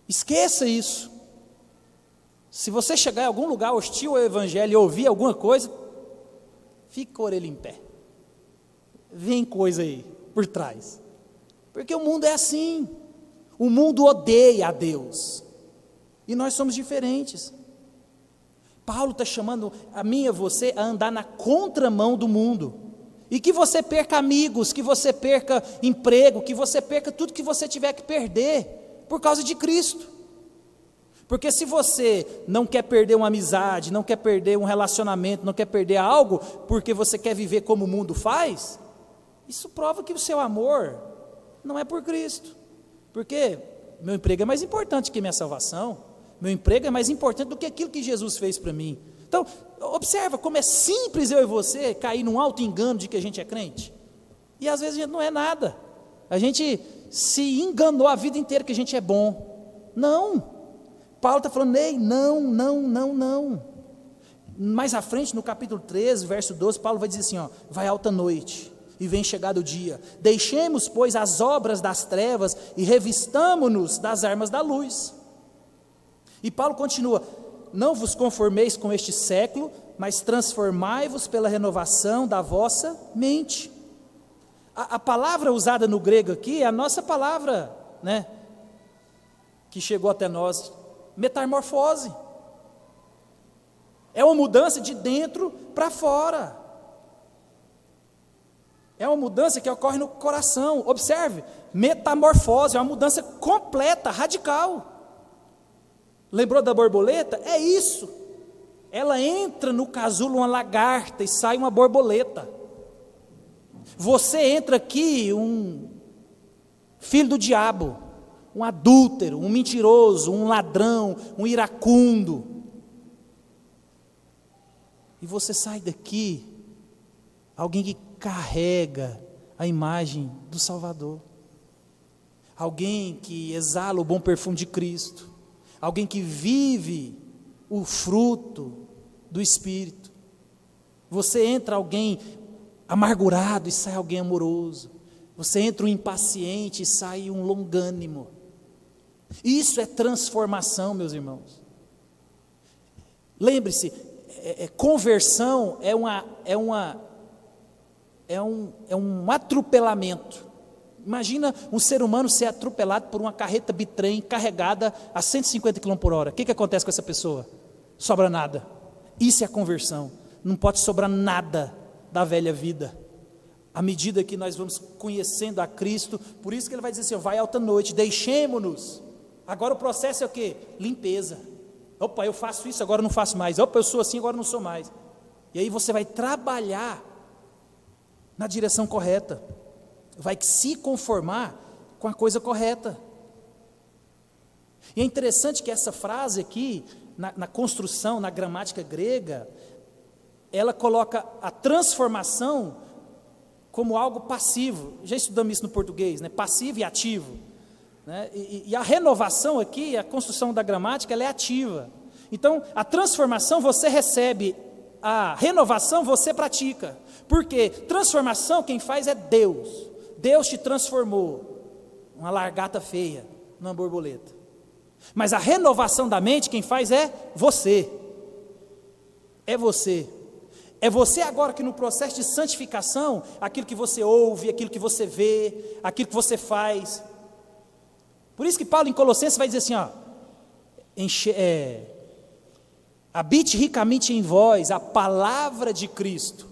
[SPEAKER 1] Esqueça isso. Se você chegar em algum lugar hostil ao Evangelho e ouvir alguma coisa, fique com a orelha em pé. Vem coisa aí, por trás. Porque o mundo é assim. O mundo odeia a Deus. E nós somos diferentes. Paulo está chamando a mim e a você a andar na contramão do mundo. E que você perca amigos, que você perca emprego, que você perca tudo que você tiver que perder, por causa de Cristo. Porque se você não quer perder uma amizade, não quer perder um relacionamento, não quer perder algo, porque você quer viver como o mundo faz, isso prova que o seu amor não é por Cristo. Porque meu emprego é mais importante que minha salvação. Meu emprego é mais importante do que aquilo que Jesus fez para mim. Então, observa como é simples eu e você cair num alto engano de que a gente é crente. E às vezes a gente não é nada. A gente se enganou a vida inteira que a gente é bom. Não. Paulo está falando, ei, não. Mais à frente, no capítulo 13, verso 12, Paulo vai dizer assim, vai alta noite. e vem chegado o dia. Deixemos, pois, as obras das trevas e revistamo-nos das armas da luz. E Paulo continua: não vos conformeis com este século, mas transformai-vos pela renovação da vossa mente. A palavra usada no grego aqui é a nossa palavra, né, que chegou até nós, metamorfose. É uma mudança de dentro para fora. É uma mudança que ocorre no coração. Observe, metamorfose é uma mudança completa, radical. Lembrou da borboleta? É isso. Ela entra no casulo uma lagarta e sai uma borboleta. Você entra aqui um filho do diabo, um adúltero, um mentiroso, um ladrão, um iracundo. E você sai daqui alguém que carrega a imagem do Salvador. Alguém que exala o bom perfume de Cristo. Alguém que vive o fruto do Espírito. Você entra alguém amargurado e sai alguém amoroso. Você entra um impaciente e sai um longânimo. Isso é transformação, meus irmãos. Lembre-se, conversão é um atropelamento. Imagina um ser humano ser atropelado por uma carreta bitrem carregada a 150 km por hora. O que acontece com essa pessoa? Sobra nada. Isso é a conversão. Não pode sobrar nada da velha vida. À medida que nós vamos conhecendo a Cristo, por isso que ele vai dizer assim: vai alta noite, deixemo-nos. Agora o processo é o quê? Limpeza. Opa, eu faço isso, agora não faço mais. Opa, eu sou assim, agora não sou mais. E aí você vai trabalhar na direção correta. Vai se conformar com a coisa correta. E é interessante que essa frase aqui, na construção, na gramática grega, ela coloca a transformação como algo passivo. Já estudamos isso no português, né? Passivo e ativo, né? E a renovação aqui, a construção da gramática, ela é ativa. Então, a transformação você recebe, a renovação você pratica. Porque transformação quem faz é Deus. Deus te transformou, uma largata feia, numa borboleta. Mas a renovação da mente, quem faz é você. É você. É você agora que no processo de santificação, aquilo que você ouve, aquilo que você vê, aquilo que você faz. Por isso que Paulo em Colossenses vai dizer assim, ó, habite ricamente em vós a palavra de Cristo.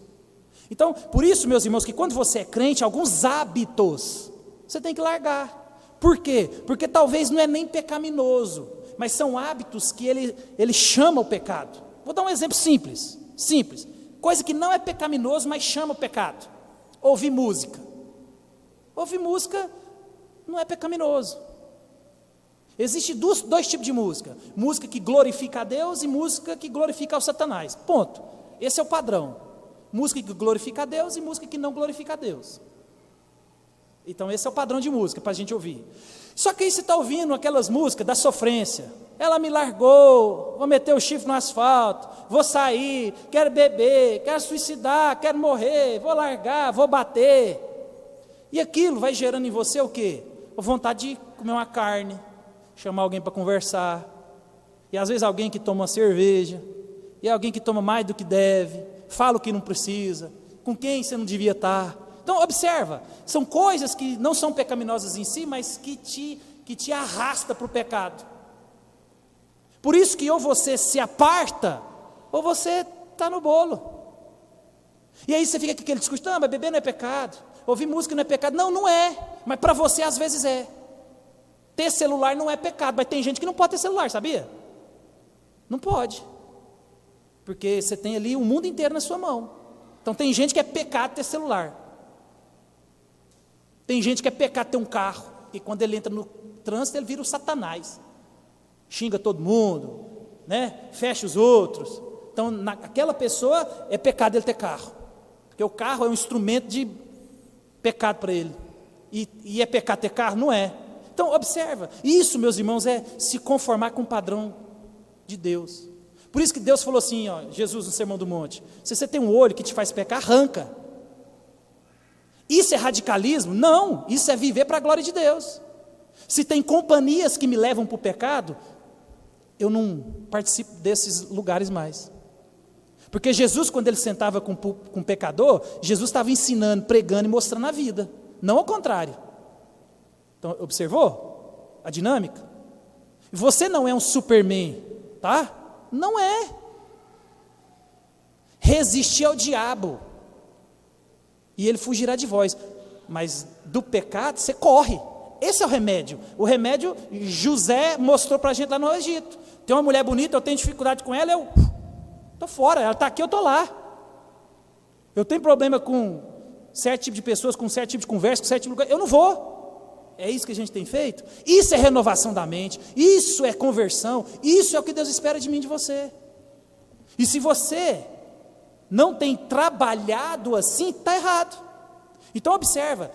[SPEAKER 1] Então, por isso, meus irmãos, que quando você é crente, alguns hábitos você tem que largar. Por quê? Porque talvez não é nem pecaminoso, mas são hábitos que ele chama o pecado. Vou dar um exemplo simples, coisa que não é pecaminoso, mas chama o pecado. Ouvir música. Ouvir música não é pecaminoso. Existem dois tipos de música: música que glorifica a Deus e música que glorifica ao Satanás. Ponto. Esse é o padrão. Música que glorifica a Deus e música que não glorifica a Deus. Então esse é o padrão de música para a gente ouvir. Só que aí você está ouvindo aquelas músicas da sofrência. Ela me largou, vou meter o chifre no asfalto, vou sair, quero beber, quero suicidar, quero morrer, vou largar, vou bater. E aquilo vai gerando em você o quê? A vontade de comer uma carne, chamar alguém para conversar. E às vezes alguém que toma uma cerveja, e alguém que toma mais do que deve, fala o que não precisa, com quem você não devia estar. Então observa, são coisas que não são pecaminosas em si, mas que te arrasta para o pecado. Por isso que ou você se aparta, ou você está no bolo. E aí você fica com aquele discurso: não, mas beber não é pecado, ouvir música não é pecado. Não, não é, mas para você às vezes é. Ter celular não é pecado, mas tem gente que não pode ter celular, sabia? Não pode. Porque você tem ali o mundo inteiro na sua mão. Então tem gente que é pecado ter celular. Tem gente que é pecado ter um carro, e quando ele entra no trânsito ele vira o Satanás. Xinga todo mundo, né? Fecha os outros. Então aquela pessoa é pecado ele ter carro. Porque o carro é um instrumento de pecado para ele. E é pecado ter carro? Não é. Então observa, isso, meus irmãos, é se conformar com o padrão de Deus. Por isso que Deus falou assim, ó, Jesus no Sermão do Monte: se você tem um olho que te faz pecar, arranca. Isso é radicalismo? Não, isso é viver para a glória de Deus. Se tem companhias que me levam para o pecado, eu não participo desses lugares mais. Porque Jesus, quando ele sentava com um pecador, Jesus estava ensinando, pregando e mostrando a vida, não ao contrário. Então, observou a dinâmica? Você não é um Superman, tá? Não é. Resistir ao diabo, e ele fugirá de vós. Mas do pecado você corre. Esse é o remédio. O remédio, José mostrou para a gente lá no Egito. Tem uma mulher bonita, eu tenho dificuldade com ela, eu estou fora. Ela está aqui, eu estou lá. Eu tenho problema com certo tipo de pessoas, com certo tipo de conversa, com certo tipo de lugar, eu não vou. É isso que a gente tem feito? Isso é renovação da mente, isso é conversão, isso é o que Deus espera de mim e de você. E se você não tem trabalhado assim, está errado. Então observa,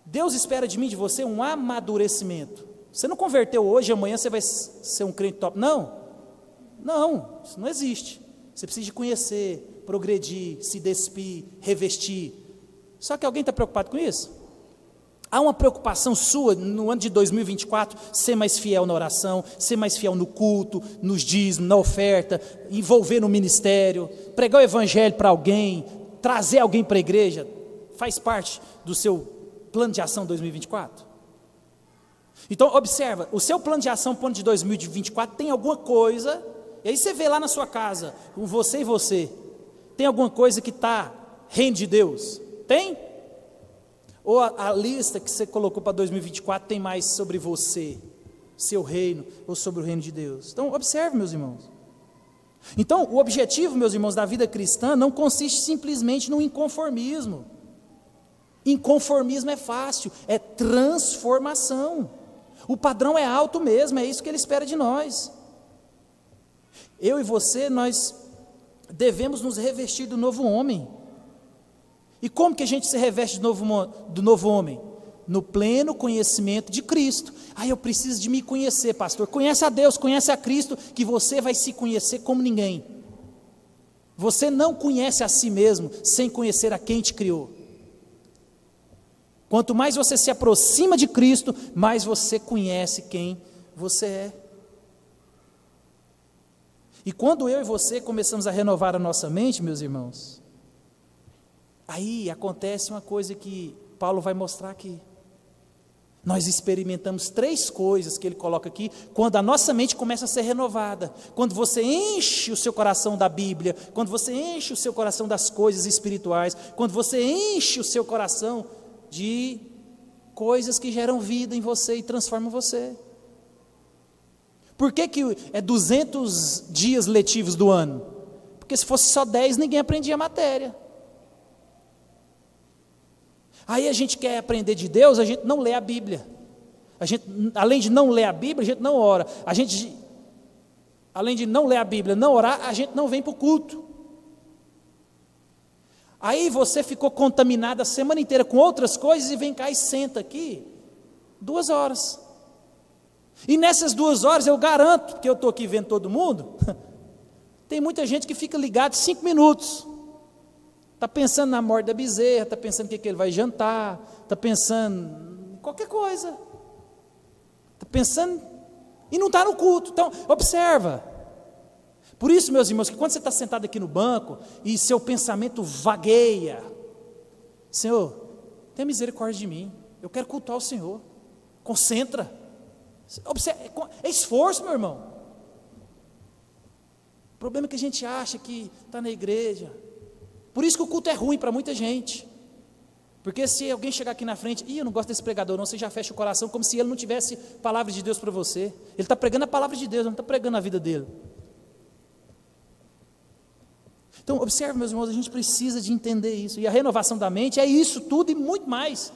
[SPEAKER 1] Deus espera de mim e de você um amadurecimento. Você não converteu hoje, amanhã você vai ser um crente top. Não, isso não existe. Você precisa de conhecer, progredir, se despir, revestir. Só que alguém está preocupado com isso? Há uma preocupação sua no ano de 2024, ser mais fiel na oração, ser mais fiel no culto, nos dízimos, na oferta, envolver no ministério, pregar o evangelho para alguém, trazer alguém para a igreja, faz parte do seu plano de ação 2024? Então observa, o seu plano de ação, plano de 2024, tem alguma coisa, e aí você vê lá na sua casa, com você e você, tem alguma coisa que está reino de Deus? Tem? Ou a lista que você colocou para 2024 tem mais sobre você, seu reino, ou sobre o reino de Deus? Então observe, meus irmãos. Então o objetivo, meus irmãos, da vida cristã não consiste simplesmente no inconformismo. Inconformismo é fácil, é transformação. O padrão é alto mesmo, é isso que Ele espera de nós. Eu e você, nós devemos nos revestir do novo homem. E como que a gente se reveste do novo homem? No pleno conhecimento de Cristo. Eu preciso de me conhecer, pastor. Conhece a Deus, conhece a Cristo, que você vai se conhecer como ninguém. Você não conhece a si mesmo sem conhecer a quem te criou. Quanto mais você se aproxima de Cristo, mais você conhece quem você é. E quando eu e você começamos a renovar a nossa mente, meus irmãos, aí acontece uma coisa que Paulo vai mostrar aqui. Nós experimentamos 3 coisas que ele coloca aqui, quando a nossa mente começa a ser renovada. Quando você enche o seu coração da Bíblia, quando você enche o seu coração das coisas espirituais, quando você enche o seu coração de coisas que geram vida em você e transformam você. Por que é 200 dias letivos do ano? Porque se fosse só 10, ninguém aprendia a matéria. Aí a gente quer aprender de Deus, a gente não lê a Bíblia. A gente, além de não ler a Bíblia, a gente não ora. Além de não ler a Bíblia, não orar, a gente não vem para o culto. Aí você ficou contaminado a semana inteira com outras coisas e vem cá e senta aqui 2 horas. E nessas 2 horas eu garanto, porque eu estou aqui vendo todo mundo, tem muita gente que fica ligado 5 minutos. Está pensando na morte da bezerra, está pensando o que ele vai jantar, está pensando em qualquer coisa. Está pensando e não está no culto. Então, observa. Por isso, meus irmãos, que quando você está sentado aqui no banco e seu pensamento vagueia, Senhor, tenha misericórdia de mim, eu quero cultuar o Senhor. Concentra. Observa, é esforço, meu irmão. O problema é que a gente acha que está na igreja. Por isso que o culto é ruim para muita gente. Porque se alguém chegar aqui na frente, eu não gosto desse pregador não, você já fecha o coração como se ele não tivesse palavra de Deus para você. Ele está pregando a palavra de Deus, não está pregando a vida dele. Então, observe, meus irmãos, a gente precisa de entender isso. E a renovação da mente é isso tudo e muito mais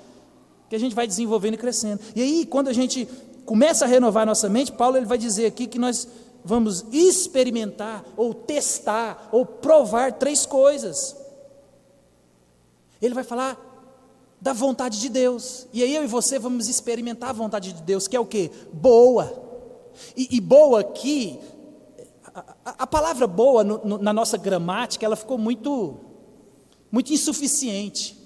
[SPEAKER 1] que a gente vai desenvolvendo e crescendo. E aí, quando a gente começa a renovar a nossa mente, Paulo ele vai dizer aqui que nós vamos experimentar, ou testar, ou provar 3 coisas. Ele vai falar da vontade de Deus. E aí eu e você vamos experimentar a vontade de Deus, que é o quê? Boa. E boa aqui... A palavra boa na nossa gramática, ela ficou muito insuficiente.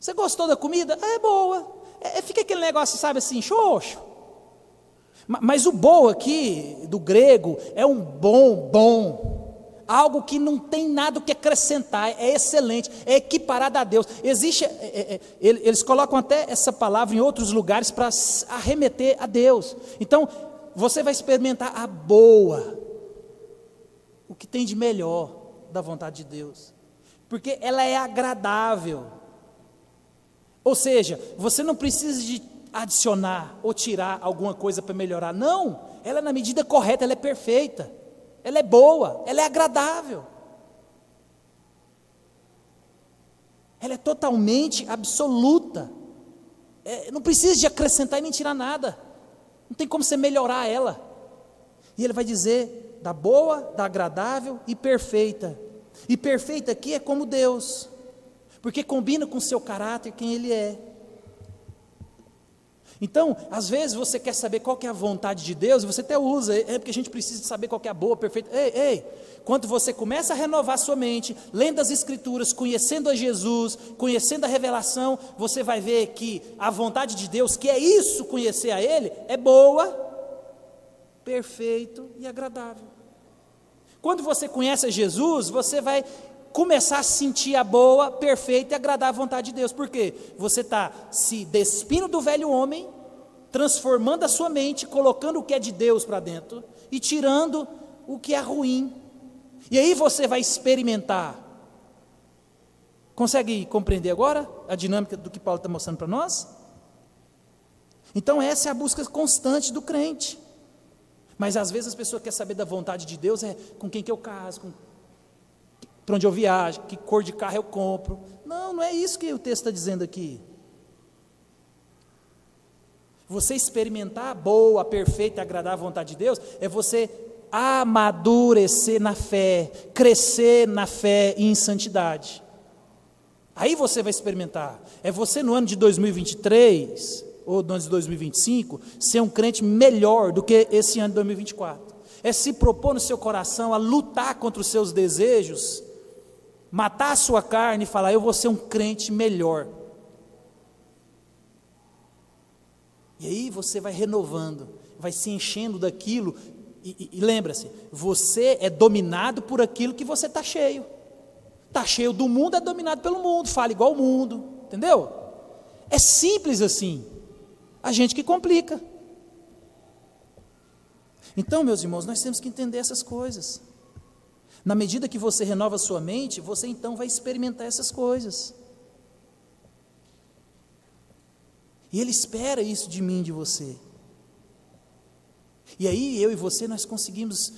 [SPEAKER 1] Você gostou da comida? É boa. Fica aquele negócio, sabe assim, xoxo. Mas o boa aqui, do grego, é um bom. Algo que não tem nada o que acrescentar, é excelente, é equiparado a Deus. Existe, eles colocam até essa palavra em outros lugares para arremeter a Deus. Então, você vai experimentar a boa, o que tem de melhor da vontade de Deus, porque ela é agradável. Ou seja, você não precisa de adicionar ou tirar alguma coisa para melhorar, não, ela é na medida correta, ela é perfeita. Ela é boa, ela é agradável. Ela é totalmente absoluta. Não precisa de acrescentar e nem tirar nada. Não tem como você melhorar ela. E ele vai dizer da boa, da agradável e perfeita. E perfeita aqui é como Deus, porque combina com o seu caráter, quem Ele é. Então, às vezes você quer saber qual que é a vontade de Deus, e você até usa, porque a gente precisa saber qual que é a boa, perfeita. Ei, quando você começa a renovar sua mente, lendo as Escrituras, conhecendo a Jesus, conhecendo a revelação, você vai ver que a vontade de Deus, que é isso, conhecer a Ele, é boa, perfeito e agradável. Quando você conhece a Jesus, você vai começar a sentir a boa, perfeita e agradável vontade de Deus. Por quê? Você está se despindo do velho homem, transformando a sua mente, colocando o que é de Deus para dentro e tirando o que é ruim. E aí você vai experimentar. Consegue compreender agora a dinâmica do que Paulo está mostrando para nós? Então essa é a busca constante do crente. Mas às vezes as pessoas querem saber da vontade de Deus, com quem que eu caso, para onde eu viajo, que cor de carro eu compro. Não é isso que o texto está dizendo aqui. Você experimentar a boa, a perfeita e agradável vontade de Deus, é você amadurecer na fé, crescer na fé e em santidade. Aí você vai experimentar. É você no ano de 2023, ou no ano de 2025, ser um crente melhor do que esse ano de 2024. É se propor no seu coração a lutar contra os seus desejos, matar a sua carne e falar, eu vou ser um crente melhor. E aí você vai renovando, vai se enchendo daquilo, e lembra-se, você é dominado por aquilo que você está cheio. Está cheio do mundo, é dominado pelo mundo, fala igual o mundo, entendeu? É simples assim, a gente que complica. Então, meus irmãos, nós temos que entender essas coisas. Na medida que você renova a sua mente, você então vai experimentar essas coisas. E Ele espera isso de mim e de você. E aí, eu e você, nós conseguimos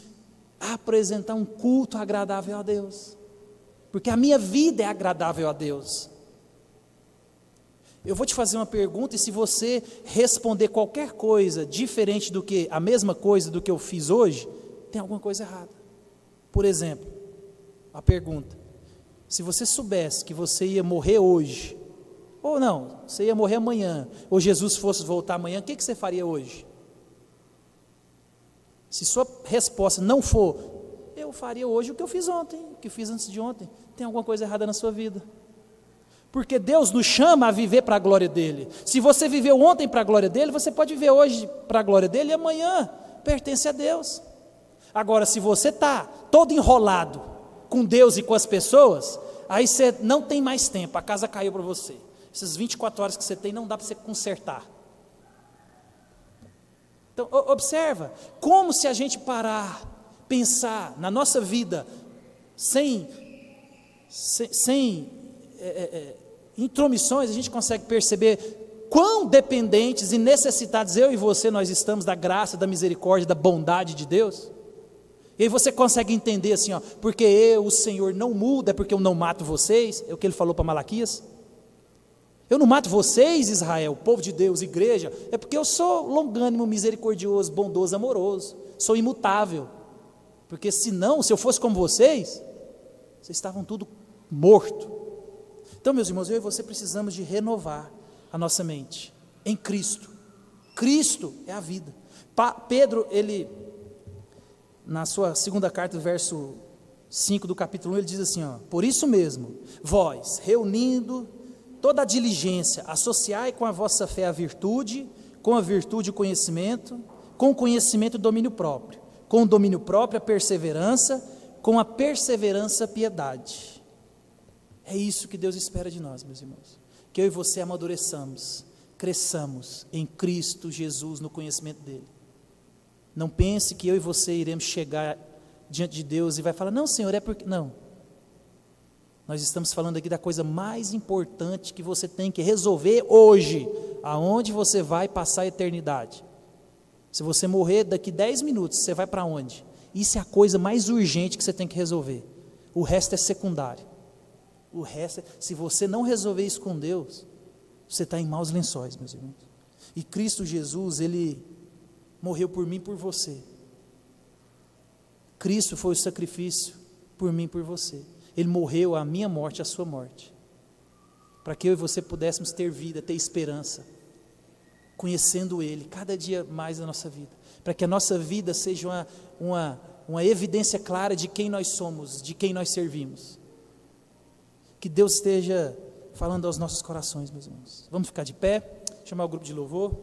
[SPEAKER 1] apresentar um culto agradável a Deus. Porque a minha vida é agradável a Deus. Eu vou te fazer uma pergunta, e se você responder qualquer coisa diferente do que, a mesma coisa do que eu fiz hoje, tem alguma coisa errada. Por exemplo, a pergunta, se você soubesse que você ia morrer hoje, ou não, você ia morrer amanhã, ou Jesus fosse voltar amanhã, o que você faria hoje? Se sua resposta não for, eu faria hoje o que eu fiz ontem, o que eu fiz antes de ontem, tem alguma coisa errada na sua vida. Porque Deus nos chama a viver para a glória dEle. Se você viveu ontem para a glória dEle, você pode viver hoje para a glória dEle, e amanhã pertence a Deus. Agora, se você está todo enrolado com Deus e com as pessoas, aí você não tem mais tempo, a casa caiu para você. Essas 24 horas que você tem, não dá para você consertar. Então, observa, como se a gente parar, pensar na nossa vida, sem intromissões, a gente consegue perceber quão dependentes e necessitados eu e você nós estamos da graça, da misericórdia, da bondade de Deus. E aí você consegue entender assim, porque o Senhor não muda, é porque eu não mato vocês, é o que Ele falou para Malaquias. Eu não mato vocês, Israel, povo de Deus, igreja, é porque eu sou longânimo, misericordioso, bondoso, amoroso, sou imutável, porque senão, se eu fosse como vocês estavam tudo morto. Então, meus irmãos, eu e você precisamos de renovar a nossa mente em Cristo. Cristo é a vida. Pedro, ele, na sua segunda carta, verso 5 do capítulo 1, ele diz assim, por isso mesmo, vós, reunindo toda a diligência, associai com a vossa fé a virtude, com a virtude o conhecimento, com o conhecimento o domínio próprio, com o domínio próprio a perseverança, com a perseverança a piedade. É isso que Deus espera de nós, meus irmãos, que eu e você amadureçamos, cresçamos em Cristo Jesus no conhecimento dEle. Não pense que eu e você iremos chegar diante de Deus e vai falar, não Senhor, é porque... Não, nós estamos falando aqui da coisa mais importante que você tem que resolver hoje, aonde você vai passar a eternidade. Se você morrer daqui 10 minutos, você vai para onde? Isso é a coisa mais urgente que você tem que resolver, o resto é secundário. O resto, se você não resolver isso com Deus, você está em maus lençóis, meus irmãos. E Cristo Jesus, Ele morreu por mim e por você. Cristo foi o sacrifício por mim e por você. Ele morreu a minha morte, a sua morte, para que eu e você pudéssemos ter vida, ter esperança, conhecendo Ele, cada dia mais na nossa vida, para que a nossa vida seja uma evidência clara de quem nós somos, de quem nós servimos. Que Deus esteja falando aos nossos corações, meus irmãos. Vamos ficar de pé, chamar o grupo de louvor.